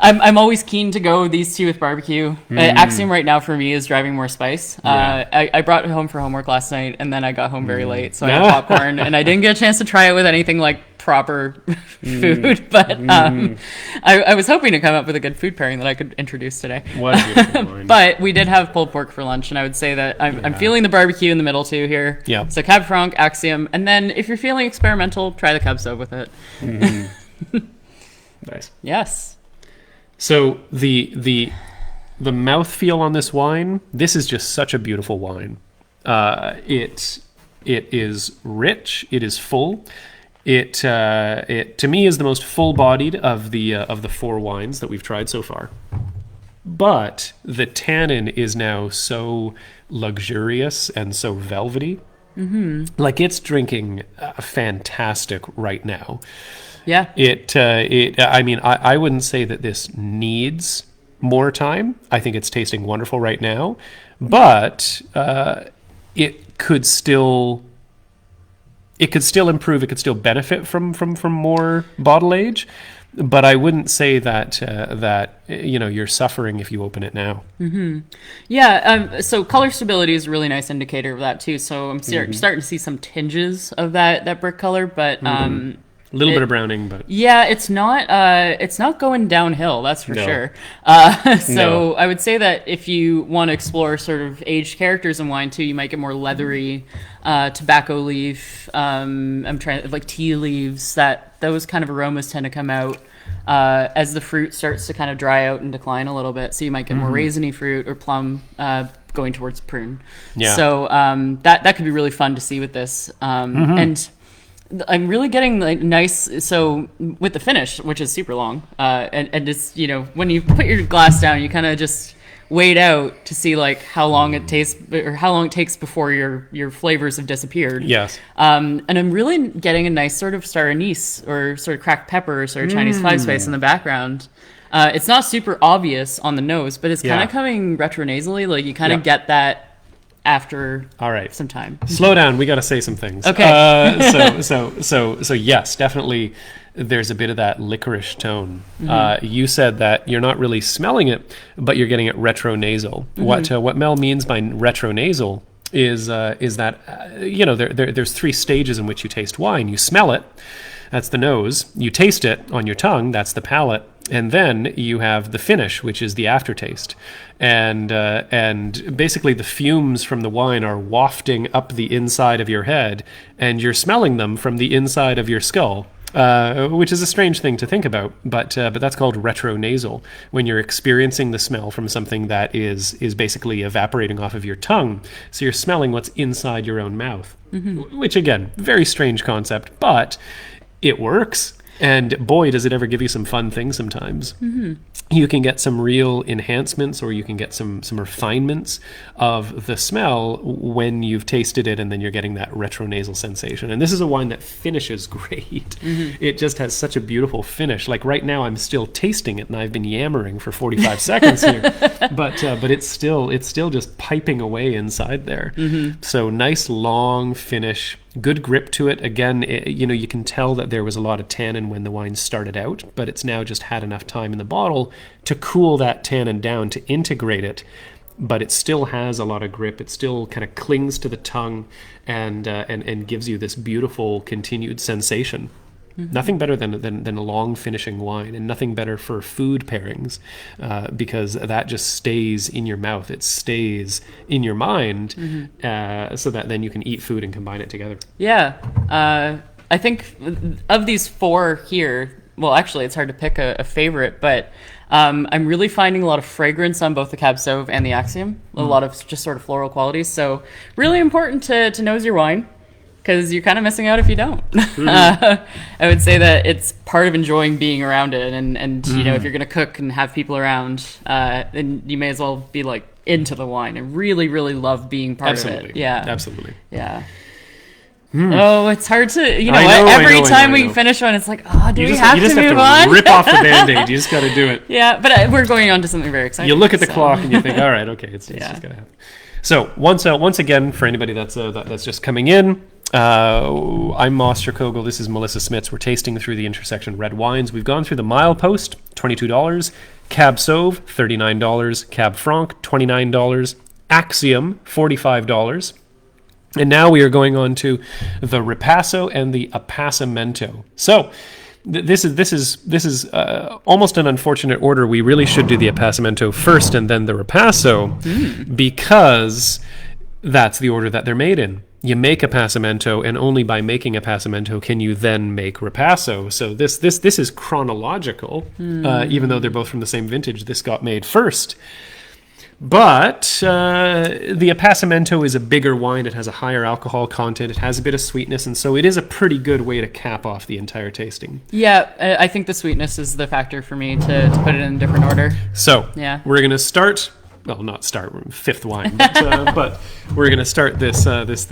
I'm always keen to go these two with barbecue. Axiom right now for me is driving more spice. I brought it home for homework last night, and then I got home very late, so I had popcorn, and I didn't get a chance to try it with anything like proper food. But I was hoping to come up with a good food pairing that I could introduce today. What a beautiful wine. But we did have pulled pork for lunch, and I would say that I'm feeling the barbecue in the middle too here. Yeah. So Cab Franc, Axiom, and then if you're feeling experimental, try the Cab Sauv with it. Nice. Yes. So the mouthfeel on this wine, this is just such a beautiful wine. It is rich. It is full. It to me is the most full-bodied of the four wines that we've tried so far. But the tannin is now so luxurious and so velvety. Like it's drinking fantastic right now. Yeah. I mean, I wouldn't say that this needs more time. I think it's tasting wonderful right now, but it could still improve. It could still benefit from more bottle age, but I wouldn't say that you're suffering if you open it now. Yeah. So color stability is a really nice indicator of that too. So I'm starting to see some tinges of that brick color, but A little bit of browning, but yeah, it's not going downhill, that's for sure. So I would say that if you want to explore sort of aged characters in wine too, you might get more leathery, tobacco leaf. I'm trying like tea leaves. Those kind of aromas tend to come out as the fruit starts to kind of dry out and decline a little bit. So you might get more raisiny fruit or plum going towards prune. Yeah. So that could be really fun to see with this. And I'm really getting like nice, so with the finish, which is super long, and just, when you put your glass down, you kind of just wait out to see like how long it tastes or how long it takes before your flavors have disappeared. Yes. And I'm really getting a nice sort of star anise or sort of cracked pepper or sort of Chinese five spice in the background. It's not super obvious on the nose, but it's kind of coming retronasally. Like you kind of get that after some time. Slow down, we got to say some things. Okay. So yes, definitely there's a bit of that licorice tone. You said that you're not really smelling it, but you're getting it retronasal. What Mel means by retronasal is that there's three stages in which you taste wine. You smell it, that's the nose. You taste it on your tongue, that's the palate. And then you have the finish, which is the aftertaste. And basically the fumes from the wine are wafting up the inside of your head, and you're smelling them from the inside of your skull, which is a strange thing to think about. But that's called retronasal, when you're experiencing the smell from something that is basically evaporating off of your tongue. So you're smelling what's inside your own mouth, which, again, very strange concept, but it works. And boy, does it ever give you some fun things sometimes. You can get some real enhancements, or you can get some refinements of the smell when you've tasted it, and then you're getting that retronasal sensation. And this is a wine that finishes great. It just has such a beautiful finish. Like right now, I'm still tasting it, and I've been yammering for 45 seconds here. But it's still just piping away inside there. So nice long finish. Good grip to it. Again, you can tell that there was a lot of tannin when the wine started out, but it's now just had enough time in the bottle to cool that tannin down, to integrate it. But it still has a lot of grip. It still kind of clings to the tongue and gives you this beautiful continued sensation. Nothing better than a long finishing wine, and nothing better for food pairings, because that just stays in your mouth. It stays in your mind, so that then you can eat food and combine it together. Yeah. I think of these four here, well, actually, it's hard to pick a favorite, but I'm really finding a lot of fragrance on both the Cab Sauv and the Axiom. A lot of just sort of floral qualities. So really important to nose your wine, because you're kind of missing out if you don't. I would say that it's part of enjoying being around it. And if you're going to cook and have people around, then you may as well be like into the wine and really, really love being part of it. Yeah. Absolutely. Yeah. Oh, it's hard to, every time we finish one, it's like, do we have to move on? Rip off the Band-Aid. You just got to do it. Yeah, but we're going on to something very exciting. You look at the clock and you think, all right, okay, it's just got to happen. So once again, for anybody that's just coming in, I'm Scheurkogel. This is Melissa Smits. We're tasting through the Intersection Red Wines. We've gone through the Milepost $22. Cab Sauv, $39. Cab Franc, $29. Axiom, $45. And now we are going on to the Ripasso and the Appassimento. So this is almost an unfortunate order. We really should do the Appassimento first and then the Ripasso, because that's the order that they're made in. You make Appassimento, and only by making Appassimento can you then make Ripasso. So this is chronological, even though they're both from the same vintage. This got made first. But the Appassimento is a bigger wine. It has a higher alcohol content. It has a bit of sweetness, and so it is a pretty good way to cap off the entire tasting. Yeah, I think the sweetness is the factor for me to put it in a different order. So yeah, we're going to start. Well, not start. We're in fifth wine, but we're going to start this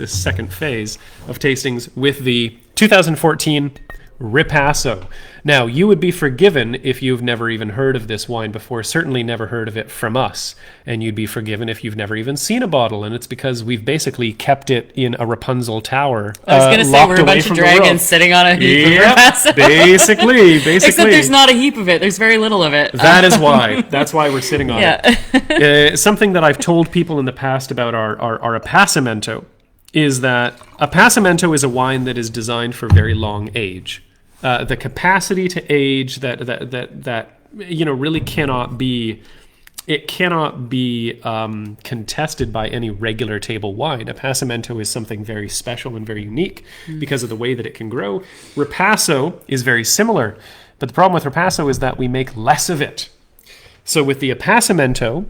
second phase of tastings with the 2014 Ripasso. Now, you would be forgiven if you've never even heard of this wine before, certainly never heard of it from us. And you'd be forgiven if you've never even seen a bottle, and it's because we've basically kept it in a Rapunzel tower. I was going to say, we're a bunch of dragons sitting on a heap of Ripasso. Basically. Except there's not a heap of it. There's very little of it. That is why. That's why we're sitting on it. Something that I've told people in the past about our Appassimento is that Appassimento is a wine that is designed for very long age. The capacity to age that really cannot be contested by any regular table wine. Appassimento is something very special and very unique because of the way that it can grow. Ripasso is very similar, but the problem with Ripasso is that we make less of it. So with the Appassimento,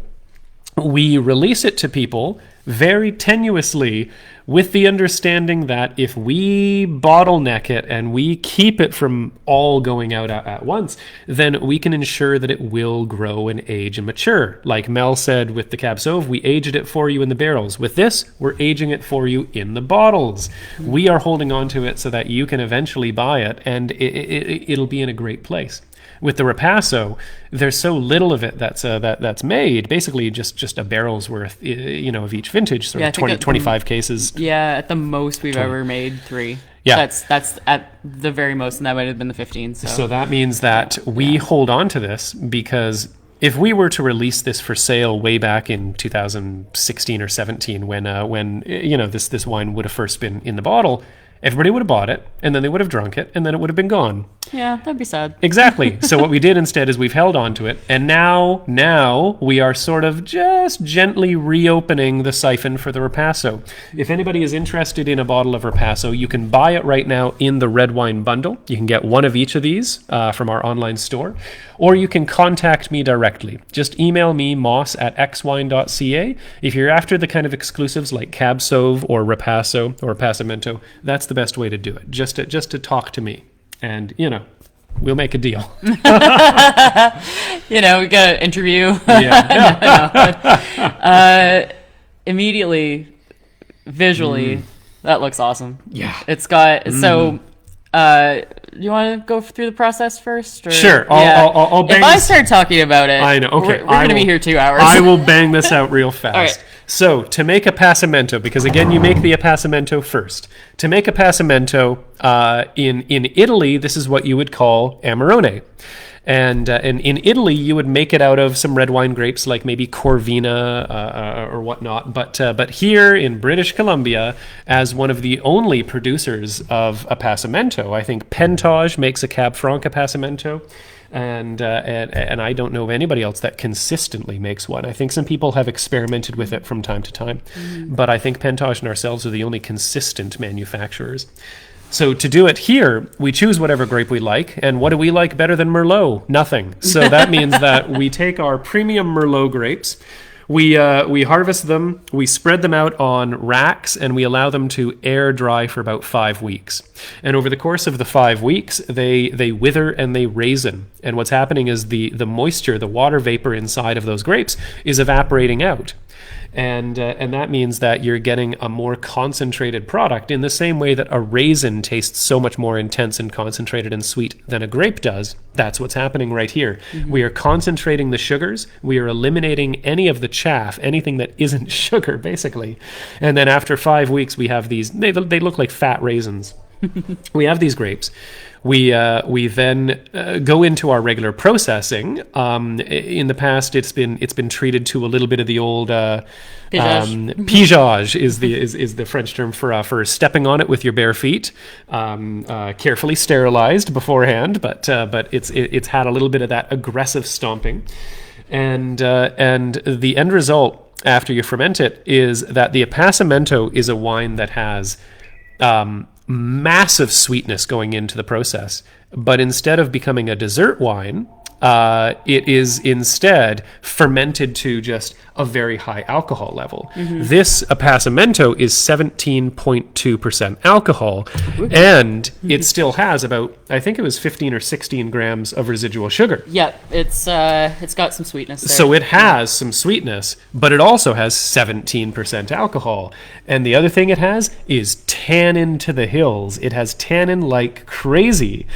we release it to people very tenuously, with the understanding that if we bottleneck it and we keep it from all going out at once, then we can ensure that it will grow and age and mature. Like Mel said with the Cab Sauv, we aged it for you in the barrels. With this, we're aging it for you in the bottles. We are holding on to it so that you can eventually buy it, and it'll be in a great place. With the Ripasso, there's so little of it that's made, basically just a barrel's worth, of each vintage, sort of 20, 25 cases. Yeah, at the most we've ever made 3. Yeah. That's at the very most, and that might have been the 15. So that means that we hold on to this, because if we were to release this for sale way back in 2016 or 17, when this wine would have first been in the bottle, everybody would have bought it, and then they would have drunk it, and then it would have been gone. Yeah, that'd be sad. Exactly. So what we did instead is we've held on to it, and now we are sort of just gently reopening the siphon for the Ripasso. If anybody is interested in a bottle of Ripasso, you can buy it right now in the red wine bundle. You can get one of each of these from our online store, or you can contact me directly. Just email me, moss@xwine.ca. If you're after the kind of exclusives like Cab Sauv or Ripasso or Appassimento, that's the best way to do it. Just to talk to me. And, we'll make a deal. We got an interview. Yeah. Immediately, visually, that looks awesome. Yeah. It's got, so, you want to go through the process first? Or? Sure. I'll bang if I start talking about it, I know. Okay. We're going to be here 2 hours. I will bang this out real fast. All right. So, to make Appassimento, because again, you make the Appassimento first. To make Appassimento, in Italy, this is what you would call Amarone. And in Italy, you would make it out of some red wine grapes, like maybe Corvina or whatnot. But here in British Columbia, as one of the only producers of Appassimento, I think Pentage makes a Cab Franc Appassimento. And I don't know of anybody else that consistently makes one. I think some people have experimented with it from time to time, but I think Pentage and ourselves are the only consistent manufacturers. So to do it here, we choose whatever grape we like, and what do we like better than Merlot? Nothing. So that means that we take our premium Merlot grapes, we harvest them, we spread them out on racks, and we allow them to air dry for about 5 weeks. And over the course of the 5 weeks, they wither and they raisin. And what's happening is the moisture, the water vapor inside of those grapes is evaporating out. And that means that you're getting a more concentrated product in the same way that a raisin tastes so much more intense and concentrated and sweet than a grape does. That's what's happening right here. Mm-hmm. We are concentrating the sugars. We are eliminating any of the chaff, anything that isn't sugar, basically. And then after 5 weeks, we have these, they look like fat raisins. we have these grapes. We then go into our regular processing. In the past, it's been treated to a little bit of the old pigeage is the French term for stepping on it with your bare feet, carefully sterilized beforehand, but it's had a little bit of that aggressive stomping, and the end result after you ferment it is that the Appassimento is a wine that has massive sweetness going into the process, but instead of becoming a dessert wine, it is instead fermented to just a very high alcohol level. This Appassimento is 17.2% alcohol, and it still has about, I think it was 15 or 16 grams of residual sugar. Yep, it's got some sweetness there. So it has some sweetness, but it also has 17% alcohol. And the other thing it has is tannin to the hills. It has tannin like crazy.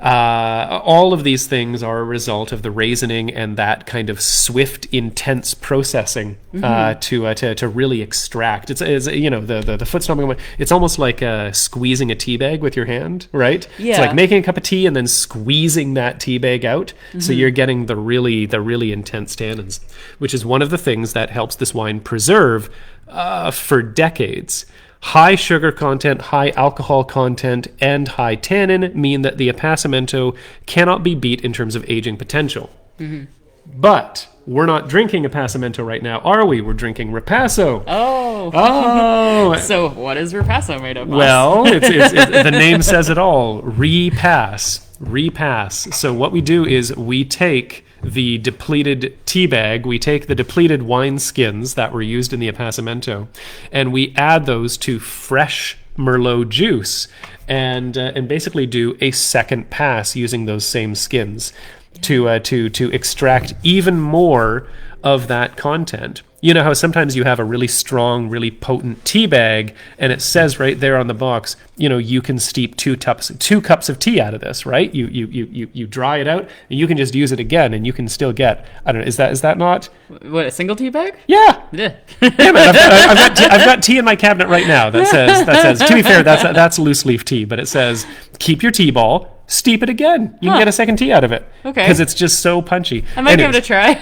All of these things are a result of the raisioning and that kind of swift, intense processing to really extract. It's the foot stomping. It's almost like squeezing a tea bag with your hand, right? Yeah. It's like making a cup of tea and then squeezing that tea bag out. So you're getting the really intense tannins, which is one of the things that helps this wine preserve for decades. High sugar content, high alcohol content, and high tannin mean that the Appassimento cannot be beat in terms of aging potential. But we're not drinking Appassimento right now, are we? We're drinking Ripasso. Oh. So what is Ripasso made of? Well, it's the name says it all. Repass. So what we do is we take the depleted tea bag, we take the depleted wine skins that were used in the Appassimento, and we add those to fresh Merlot juice, and basically do a second pass using those same skins to extract even more of that content. You know how sometimes you have a really strong, really potent tea bag, and it says right there on the box, you can steep two cups of tea out of this, right? You dry it out, and you can just use it again, and you can still get. I don't know. Is that not? What, a single tea bag? Yeah. Yeah. Yeah, man. I've got tea in my cabinet right now that says. To be fair, that's loose leaf tea, but it says keep your tea ball, steep it again. You can get a second tea out of it. Okay. Because it's just so punchy. I might give it a try.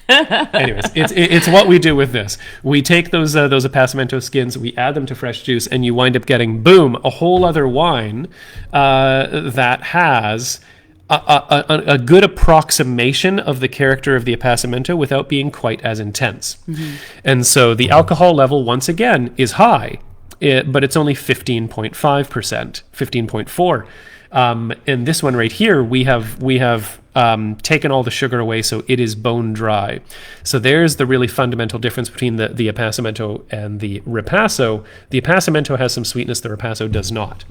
Anyways, it's what we do with this. We take those Appassimento skins, we add them to fresh juice, and you wind up getting, boom, a whole other wine that has a good approximation of the character of the Appassimento without being quite as intense. And so the alcohol level, once again, is high, but it's only 15.5%, 15.4%. And this one right here, we have taken all the sugar away, so it is bone dry. So there's the really fundamental difference between the Appassimento and the Ripasso. The Appassimento has some sweetness, the Ripasso does not.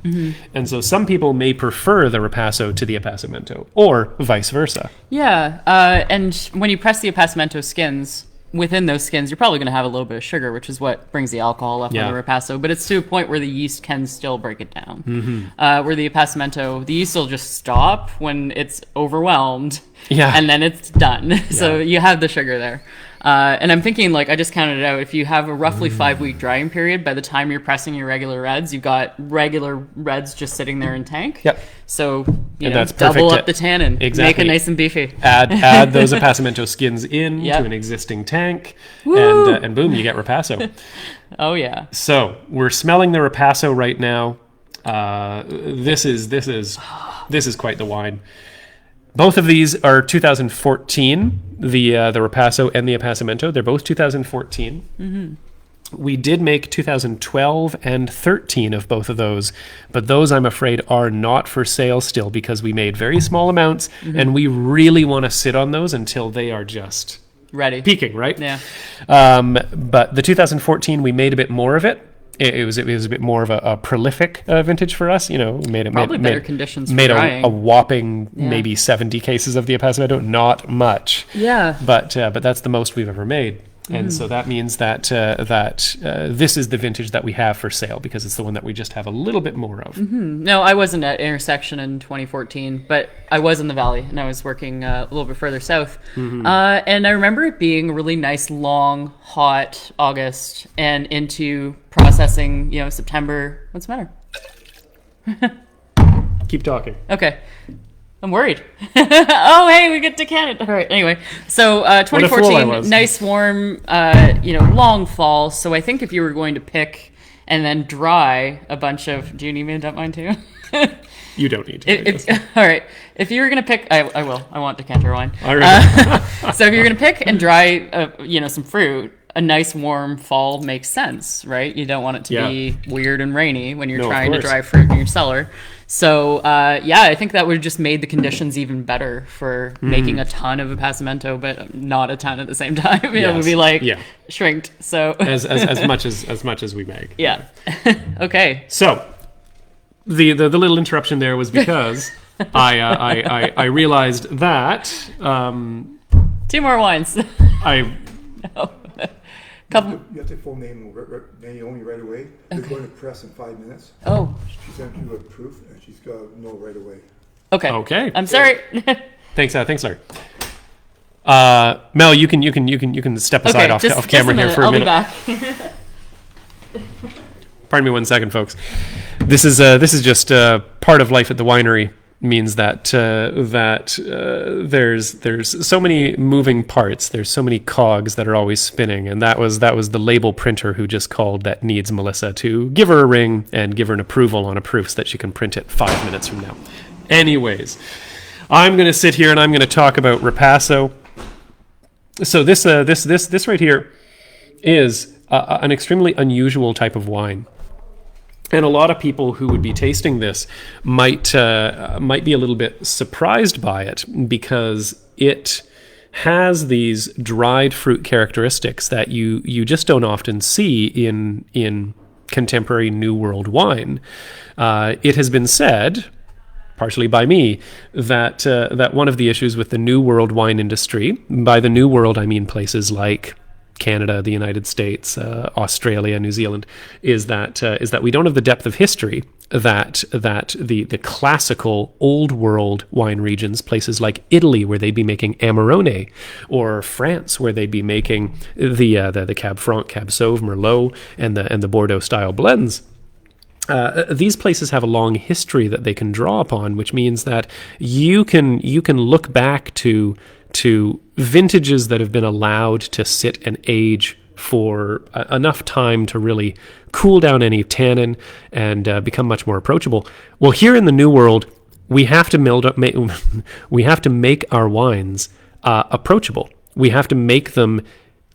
And so some people may prefer the Ripasso to the Appassimento, or vice versa. Yeah, and when you press the Appassimento skins, within those skins, you're probably going to have a little bit of sugar, which is what brings the alcohol up on the Ripasso. But it's to a point where the yeast can still break it down. Where the Appassimento, the yeast will just stop when it's overwhelmed. Yeah. And then it's done. So you have the sugar there. And I'm thinking, I just counted it out. If you have a roughly 5-week drying period, by the time you're pressing your regular reds, you've got regular reds just sitting there in tank. Yep. So, that's double up the tannin. Exactly. Make it nice and beefy. Add those Appassimento skins in to an existing tank, and boom, you get Ripasso. Oh, yeah. So we're smelling the Ripasso right now. This is quite the wine. Both of these are 2014, the Ripasso and the Appassimento. They're both 2014. We did make 2012 and 13 of both of those, but those, I'm afraid, are not for sale still because we made very small amounts, and we really want to sit on those until they are just ready, peaking, right? Yeah. But the 2014, we made a bit more of it. It was a bit more of a prolific vintage for us. We made better conditions. Made a whopping maybe 70 cases of the Appassimento. Not much. Yeah. But that's the most we've ever made. And so that means that this is the vintage that we have for sale because it's the one that we just have a little bit more of. No, I wasn't at Intersection in 2014, but I was in the Valley and I was working a little bit further south. And I remember it being a really nice, long, hot August and into processing, September. What's the matter? Keep talking. Okay. I'm worried. Oh, hey, we get to Canada. All right. Anyway, so What a fool I 2014, was. nice, warm, long fall. So I think if you were going to pick and then dry a bunch of, do you need me to dump mine too? You don't need to. All right. If you were going to pick, I will. I want decanter wine. All right. So if you're going to pick and dry, some fruit, a nice warm fall makes sense, right? You don't want it to be weird and rainy when you're trying to dry fruit in your cellar. So, I think that would have just made the conditions even better for making a ton of Appassimento, but not a ton at the same time. It would be like shrinked. So as much as we make. Yeah. Okay. So the little interruption there was because I realized that 2 more wines. No. You have to full name Naomi right away. They're going to press in 5 minutes. Oh. She sent you a proof, and she's got to know right away. Okay. I'm sorry. Thanks, Larry. Mel, you can step aside off camera here for a minute. I'll be back. Pardon me 1 second, folks. This is just part of life at the winery. Means that there's so many moving parts, there's so many cogs that are always spinning, and that was the label printer who just called that needs Melissa to give her a ring and give her an approval on a proof so that she can print it 5 minutes from now. Anyways, I'm going to sit here and I'm going to talk about Ripasso. So this right here is an extremely unusual type of wine. And a lot of people who would be tasting this might be a little bit surprised by it because it has these dried fruit characteristics that you just don't often see in contemporary New World wine. It has been said, partially by me, that one of the issues with the New World wine industry, by the New World I mean places like Canada, the United States, Australia, New Zealand, is that we don't have the depth of history that the classical old world wine regions, places like Italy where they'd be making Amarone, or France where they'd be making the Cab Franc, Cab Sauv, Merlot, and the Bordeaux style blends. These places have a long history that they can draw upon, which means that you can look back to vintages that have been allowed to sit and age for enough time to really cool down any tannin and become much more approachable. Well, here in the New World, we have to make our wines approachable. We have to make them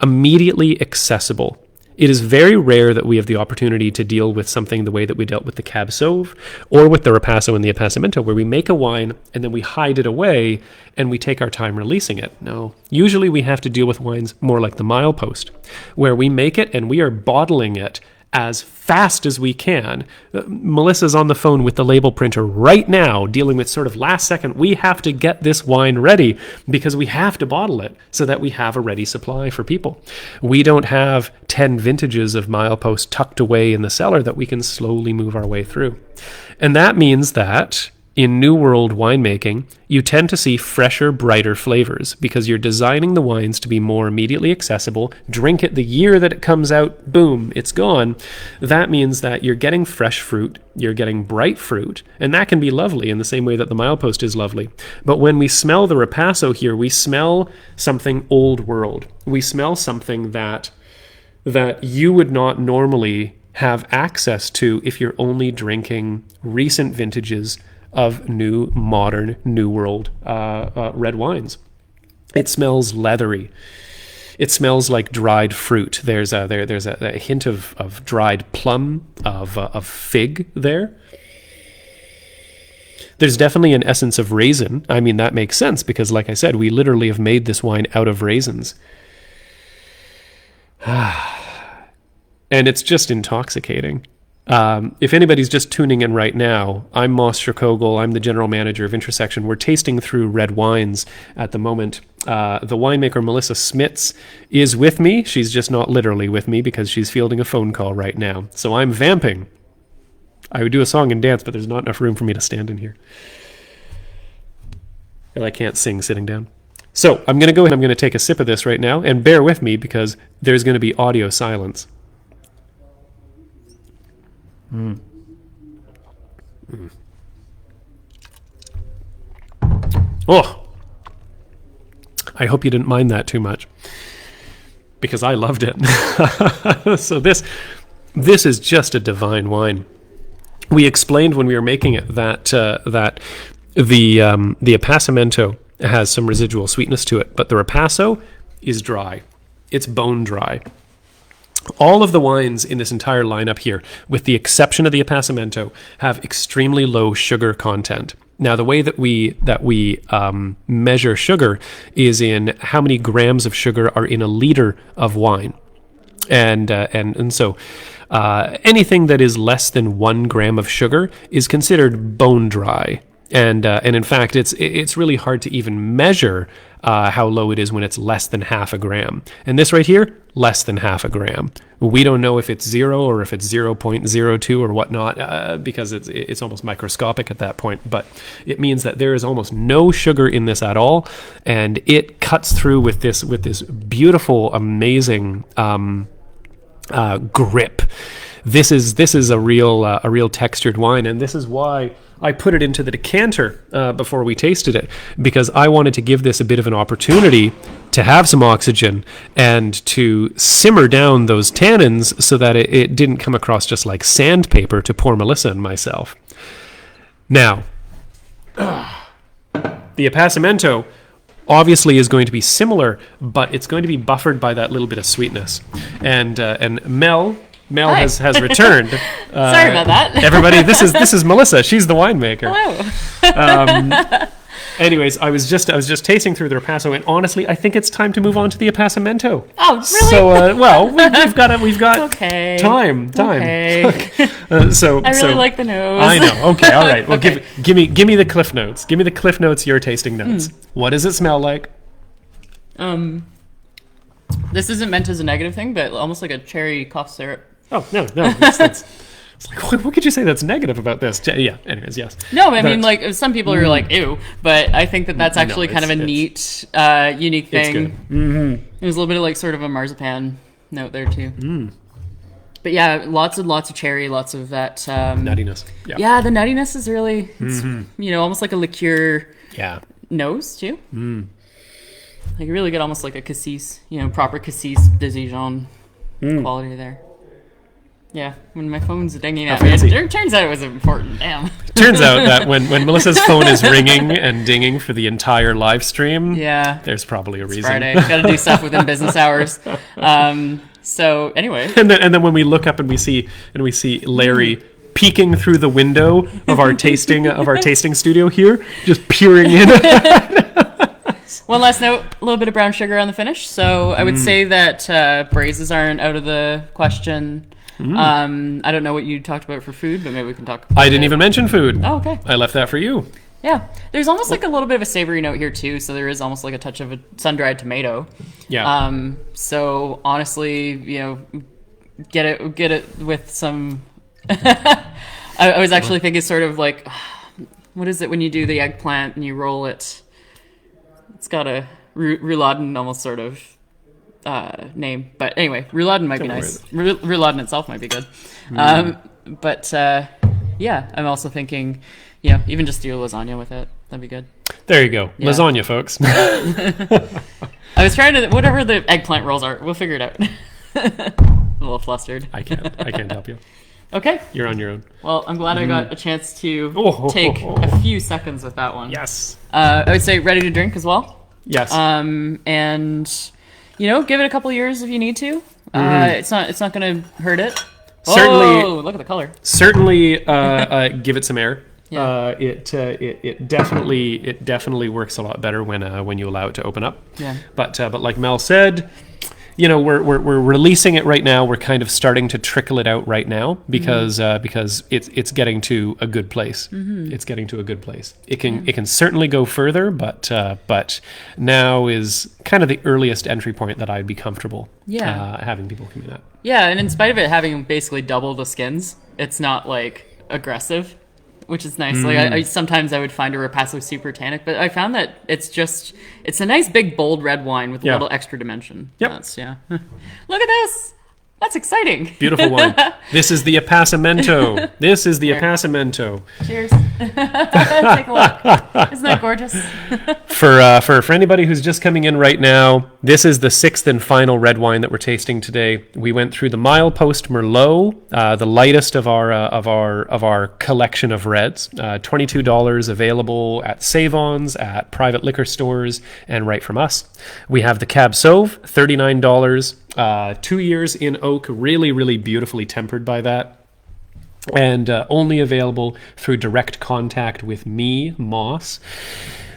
immediately accessible. It is very rare that we have the opportunity to deal with something the way that we dealt with the Cab Sauv or with the Ripasso and the Appassimento, where we make a wine and then we hide it away and we take our time releasing it. No, usually we have to deal with wines more like the Milepost, where we make it and we are bottling it as fast as we can. Melissa's on the phone with the label printer right now, dealing with sort of last second, we have to get this wine ready because we have to bottle it so that we have a ready supply for people. We don't have 10 vintages of Milepost tucked away in the cellar that we can slowly move our way through. And that means that in New World winemaking, you tend to see fresher, brighter flavors because you're designing the wines to be more immediately accessible. Drink it the year that it comes out, boom, it's gone. That means that you're getting fresh fruit, you're getting bright fruit, and that can be lovely in the same way that the Milepost is lovely. But when we smell the Ripasso here, we smell something old world. We smell something that you would not normally have access to if you're only drinking recent vintages of modern New World red wines. It smells leathery. It smells like dried fruit. There's a hint of dried plum, of fig there. There's definitely an essence of raisin. I mean, that makes sense because, like I said, we literally have made this wine out of raisins. And it's just intoxicating. If anybody's just tuning in right now, I'm Moss Scheurkogel. I'm the general manager of Intersection. We're tasting through red wines at the moment. The winemaker, Melissa Smits, is with me. She's just not literally with me because she's fielding a phone call right now. So I'm vamping. I would do a song and dance, but there's not enough room for me to stand in here. And I can't sing sitting down. So I'm going to go ahead and I'm going to take a sip of this right now, and bear with me because there's going to be audio silence. Oh, I hope you didn't mind that too much, because I loved it. So this is just a divine wine. We explained when we were making it that the Appassimento has some residual sweetness to it, but the Ripasso is dry. It's bone dry. All of the wines in this entire lineup here, with the exception of the Appassimento, have extremely low sugar content. Now, the way that we measure sugar is in how many grams of sugar are in a liter of wine, and so anything that is less than 1 gram of sugar is considered bone dry. And in fact, it's really hard to even measure how low it is when it's less than half a gram. And this right here, less than half a gram. We don't know if it's 0 or if it's 0.02 or whatnot, because it's almost microscopic at that point. But it means that there is almost no sugar in this at all, and it cuts through with this beautiful, amazing grip. This is a real textured wine, and this is why I put it into the decanter before we tasted it, because I wanted to give this a bit of an opportunity to have some oxygen and to simmer down those tannins so that it didn't come across just like sandpaper to poor Melissa and myself. Now, the Appassimento obviously is going to be similar, but it's going to be buffered by that little bit of sweetness. And Mel has returned. Sorry about that. Everybody, this is Melissa. She's the winemaker. Hello. Anyways, I was just tasting through the Ripasso, and honestly, I think it's time to move on to the Appassimento. Oh, really? So, well, we've got okay. time. Okay. I really like the nose. I know. Okay, all right. Well, Okay. give me the cliff notes. Give me the cliff notes. Your tasting notes. What does it smell like? This isn't meant as a negative thing, but almost like a cherry cough syrup. Oh no, it's like, what could you say that's negative about this? Yeah. Anyways, yes. No, I mean, like, some people are like, ew, but I think that's actually kind of a neat, unique thing. It's good. Mm-hmm. There's a little bit of like sort of a marzipan note there too. But yeah, lots of cherry, lots of that Nuttiness. Yeah, the nuttiness is really, it's, almost like a liqueur. Yeah. Nose too. Like you really get almost like a cassis, proper cassis de Dijon quality there. Yeah, when my phone's dinging at me, it turns out it was important. Damn. Turns out that when Melissa's phone is ringing and dinging for the entire live stream, there's probably a reason. Friday, got to do stuff within business hours. So anyway, and then when we look up and we see Larry peeking through the window of our tasting studio here, just peering in. One last note, a little bit of brown sugar on the finish. So I would say that braises aren't out of the question. I don't know what you talked about for food, but maybe we can talk about I didn't even mention food. Oh, okay. I left that for you. Yeah. There's almost like a little bit of a savory note here too, so there is almost like a touch of a sun-dried tomato. Yeah. So honestly, get it with some I was actually thinking sort of like, what is it when you do the eggplant and you roll it? It's got a rouladen almost sort of name, but anyway, rouladen might be nice. Rouladen itself might be good. But I'm also thinking, even just do a lasagna with it. That'd be good. There you go. Yeah. Lasagna, folks. I was trying to, whatever the eggplant rolls are, we'll figure it out. A little flustered. I can't help you. Okay. You're on your own. Well, I'm glad I got a chance to take a few seconds with that one. Yes. I would say ready to drink as well. Yes. And give it a couple years if you need to. It's not going to hurt it. Certainly. Oh, look at the color. Certainly, give it some air. Yeah. It definitely works a lot better when you allow it to open up. Yeah. But like Mel said, we're releasing it right now. We're kind of starting to trickle it out right now because it's getting to a good place. It's getting to a good place. It can certainly go further, but now is kind of the earliest entry point that I'd be comfortable having people come in at. Yeah, and in spite of it having basically double the skins, it's not like aggressive, which is nice. Like sometimes I would find a Ripasso super tannic, but I found that it's a nice big bold red wine with a little extra dimension. Yep. Look at this. That's exciting. Beautiful wine. This is the Appassimento. This is the Here. Appassimento. Cheers. Take a look. Isn't that gorgeous? For anybody who's just coming in right now, this is the sixth and final red wine that we're tasting today. We went through the Milepost Merlot, the lightest of our collection of reds. $22 available at Save-Ons, at private liquor stores, and right from us. We have the Cab Sauv, $39. 2 years in oak, really, really beautifully tempered by that. And only available through direct contact with me, Moss.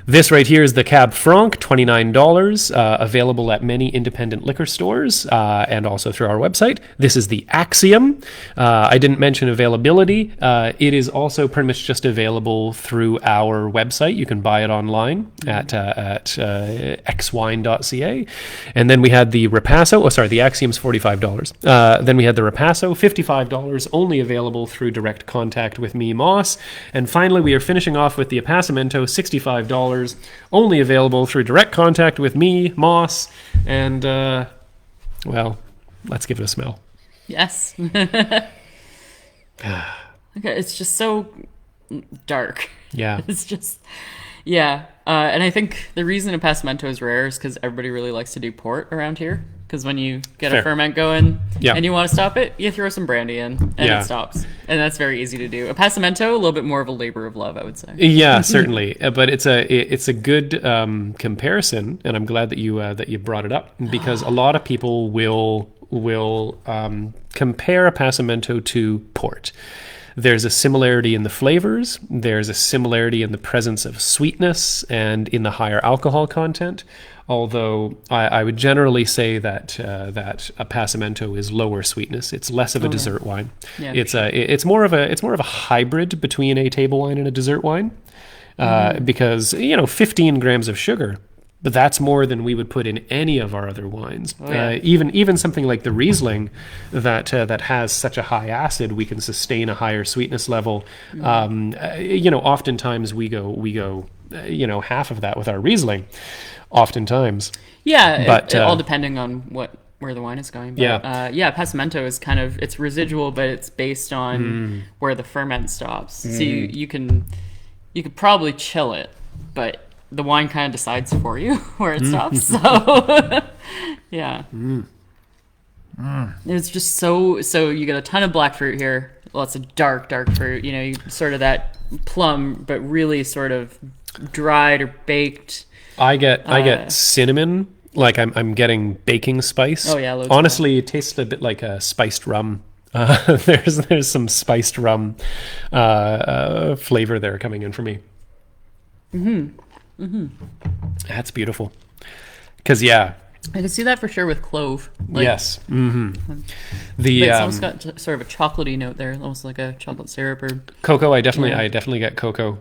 This right here is the Cab Franc, $29, available at many independent liquor stores and also through our website. This is the Axiom. I didn't mention availability. It is also pretty much just available through our website. You can buy it online at xwine.ca. And then we had the Ripasso. The Axiom's $45. Then we had the Ripasso, $55, only available through direct contact with me, Moss. And finally, we are finishing off with the Appassimento, $65. Only available through direct contact with me, Moss, and, well, let's give it a smell. Yes. Okay, it's just so dark. Yeah. It's just, yeah. And I think the reason Appassimento is rare is because everybody really likes to do port around here. Because when you get Fair. a ferment going Yeah. and you want to stop it, you throw some brandy in and Yeah. it stops. And that's very easy to do. Appassimento, a little bit more of a labor of love, I would say. Yeah, certainly. But it's a good comparison, and I'm glad that you brought it up, because a lot of people will compare Appassimento to port. There's a similarity in the flavors. There's a similarity in the presence of sweetness and in the higher alcohol content. Although I would generally say that Appassimento is lower sweetness. It's less of a dessert wine. Yeah, It's more of a hybrid between a table wine and a dessert wine, because 15 grams of sugar. But that's more than we would put in any of our other wines. Oh, yeah. Even something like the Riesling, that has such a high acid, we can sustain a higher sweetness level. Oftentimes we go half of that with our Riesling. Oftentimes. Yeah, But, it all depending on where the wine is going. But, Yeah. Appassimento is kind of, it's residual, but it's based on where the ferment stops. So you could probably chill it, but the wine kind of decides for you where it stops. So, yeah. It's just so you get a ton of black fruit here, lots of dark fruit, you sort of that plum, but really sort of dried or baked. I get cinnamon, like I'm getting baking spice. Oh, yeah, loads of Honestly, it tastes a bit like a spiced rum. There's some spiced rum flavor there coming in for me. That's beautiful. Because I can see that for sure with clove. yes. But it's almost got sort of a chocolatey note there, almost like a chocolate syrup or Cocoa. I definitely get cocoa.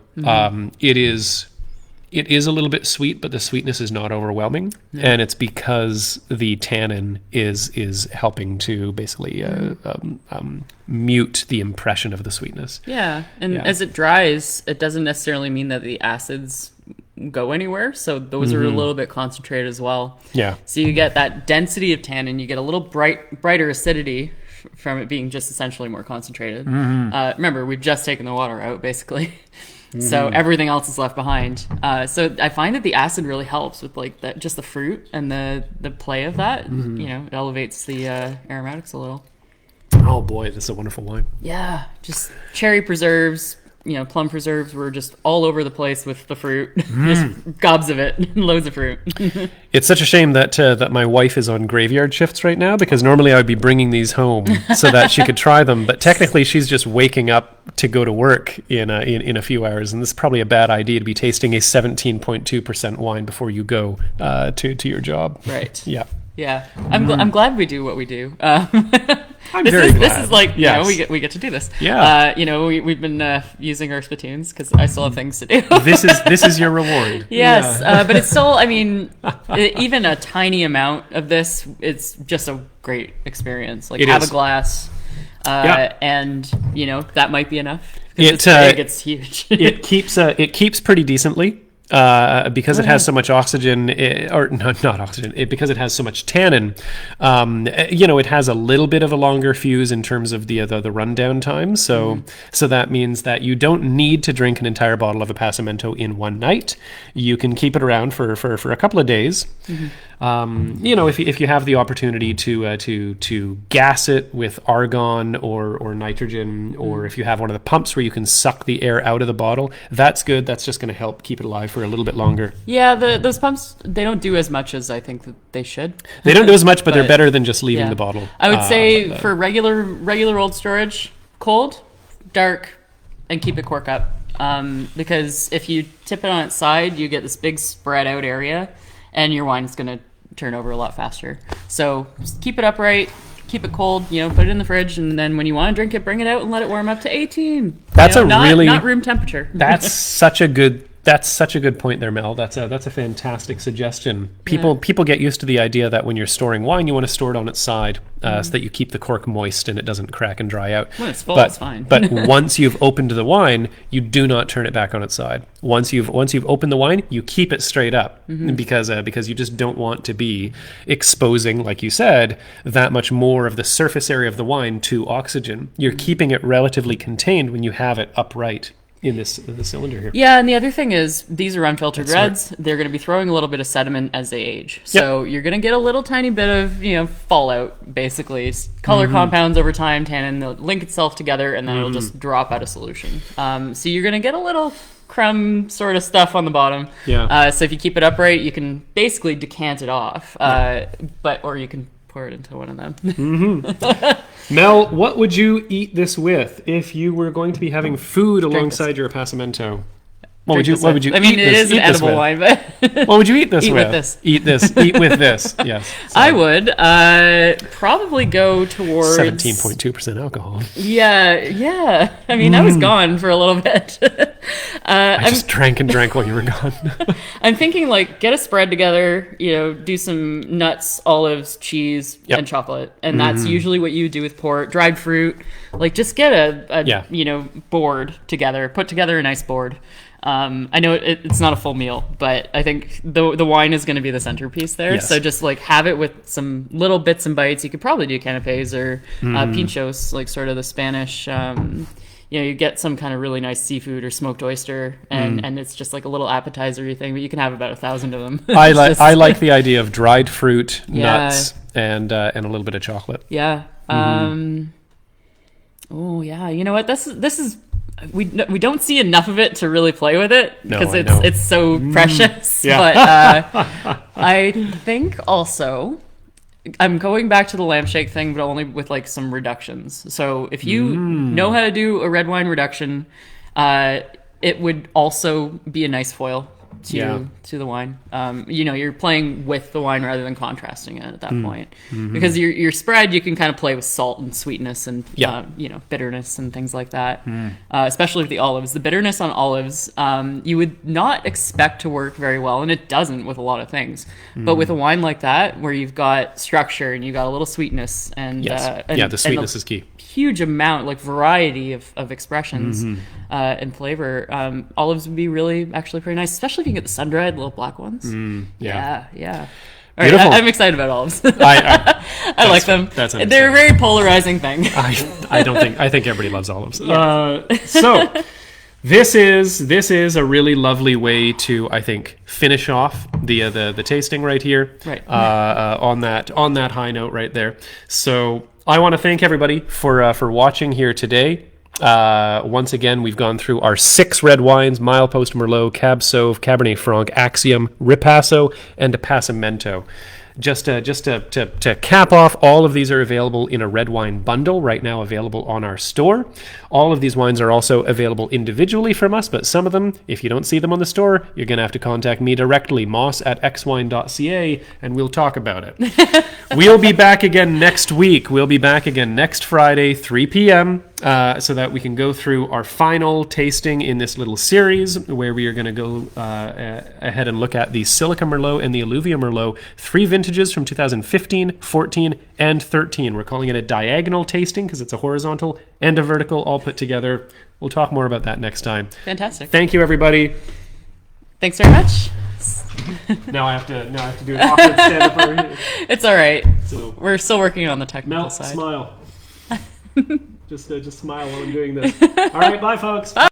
It is a little bit sweet, but the sweetness is not overwhelming, and it's because the tannin is helping to basically mute the impression of the sweetness. yeah. And as it dries, it doesn't necessarily mean that the acids go anywhere. So those are a little bit concentrated as well. Yeah. So you get that density of tannin. You get a little brighter acidity from it being just essentially more concentrated. Remember, we've just taken the water out, basically. So everything else is left behind. So I find that the acid really helps with like that, just the fruit and the play of that. It elevates the aromatics a little. Oh boy, that's a wonderful wine. Yeah, just cherry preserves, plum preserves were just all over the place with the fruit. Just gobs of it, loads of fruit. It's such a shame that my wife is on graveyard shifts right now, because normally I would be bringing these home so that she could try them. But technically, she's just waking up to go to work in a few hours, and this is probably a bad idea to be tasting a 17.2% wine before you go to your job. Right. Yeah. Yeah. I'm glad we do what we do. I'm very glad. This is like, Yes. we get to do this. Yeah. We've been using our spittoons because I still have things to do. This is your reward. Yes, Yeah. but it's still, even a tiny amount of this, it's just a great experience. Like, It have is. a glass, and, that might be enough. 'Cause It, it's big, it's huge. It keeps pretty decently. because it has so much oxygen, or not oxygen, because it has so much tannin, it has a little bit of a longer fuse in terms of the rundown time. So that means that you don't need to drink an entire bottle of Appassimento in one night. You can keep it around for a couple of days. If you have the opportunity to gas it with argon or nitrogen, or if you have one of the pumps where you can suck the air out of the bottle, that's good. That's just going to help keep it alive for a little bit longer. Yeah, those pumps, they don't do as much as I think that they should. They don't do as much, but they're better than just leaving the bottle. I would say for regular old storage, cold, dark, and keep it cork up. Because if you tip it on its side, you get this big spread out area, and your wine is going to turn over a lot faster. So just keep it upright, keep it cold, put it in the fridge, and then when you want to drink it, bring it out and let it warm up to 18. That's not room temperature. That's such a good point there, Mel. That's a fantastic suggestion. People get used to the idea that when you're storing wine, you want to store it on its side so that you keep the cork moist and it doesn't crack and dry out. When it's full, it's fine. But once you've opened the wine, you do not turn it back on its side. Once you've opened the wine, you keep it straight up because you just don't want to be exposing, like you said, that much more of the surface area of the wine to oxygen. You're keeping it relatively contained when you have it upright in the cylinder here. Yeah, and the other thing is these are unfiltered reds. They're going to be throwing a little bit of sediment as they age. So you're going to get a little tiny bit of, fallout, basically. Color compounds over time, tannin, they'll link itself together, and then it'll just drop out of solution. So you're going to get a little crumb sort of stuff on the bottom. Yeah. So if you keep it upright, you can basically decant it off. Or you can pour it into one of them. Mel, what would you eat this with if you were going to be having food alongside your Appassimento? What would you I mean, it is an edible wine, but what would you eat this with? Eat with this. Eat with this. Yes. I would probably go towards 17.2% alcohol. Yeah. I mean, I was gone for a little bit. I just drank while you were gone. I'm thinking get a spread together, do some nuts, olives, cheese, and chocolate. And that's usually what you do with port, dried fruit. Just get a board together, put together a nice board. I know it's not a full meal, but I think the wine is going to be the centerpiece there. Yes. So just have it with some little bits and bites. You could probably do canapes or pinchos, sort of the Spanish. You get some kind of really nice seafood or smoked oyster, and it's just a little appetizer-y thing. But you can have about 1,000 of them. I like the idea of dried fruit, nuts, and a little bit of chocolate. Yeah. Oh yeah. You know what? This is. We don't see enough of it to really play with it because it's so precious. Yeah. But I think also I'm going back to the lampshake thing, but only with some reductions. So if you know how to do a red wine reduction, it would also be a nice foil to the wine. You're playing with the wine rather than contrasting it at that point. Because your spread, you can kind of play with salt and sweetness and bitterness and things like that. Especially with the olives. The bitterness on olives, you would not expect to work very well, and it doesn't with a lot of things. But with a wine like that, where you've got structure and you've got a little sweetness and the sweetness is key. Huge amount, variety of expressions and flavor. Olives would be really actually pretty nice, especially if you can get the sun-dried little black ones. Yeah. All right, I'm excited about olives. I like them. They're a very polarizing thing. I think everybody loves olives. So this is a really lovely way to, I think, finish off the tasting right here. Right. On that high note right there. So I want to thank everybody for watching here today. Once again, we've gone through our 6 red wines: Milepost Merlot, Cab Sauv, Cabernet Franc, Axiom, Ripasso, and Appassimento. Just to cap off, all of these are available in a red wine bundle right now, available on our store. All of these wines are also available individually from us, but some of them, if you don't see them on the store, you're going to have to contact me directly, moss@xwine.ca, and we'll talk about it. We'll be back again next week. We'll be back again next Friday, 3 p.m., so that we can go through our final tasting in this little series where we are going to go ahead and look at the Silica Merlot and the Alluvia Merlot, 3 vintages from 2015, 14, and 13. We're calling it a diagonal tasting because it's a horizontal and a vertical all put together. We'll talk more about that next time. Fantastic. Thank you, everybody. Thanks very much. Now I have to do an awkward stand-up over here. It's all right. So We're still working on the technical Mel, side. smile. Just smile while I'm doing this. All right, bye, folks. Bye.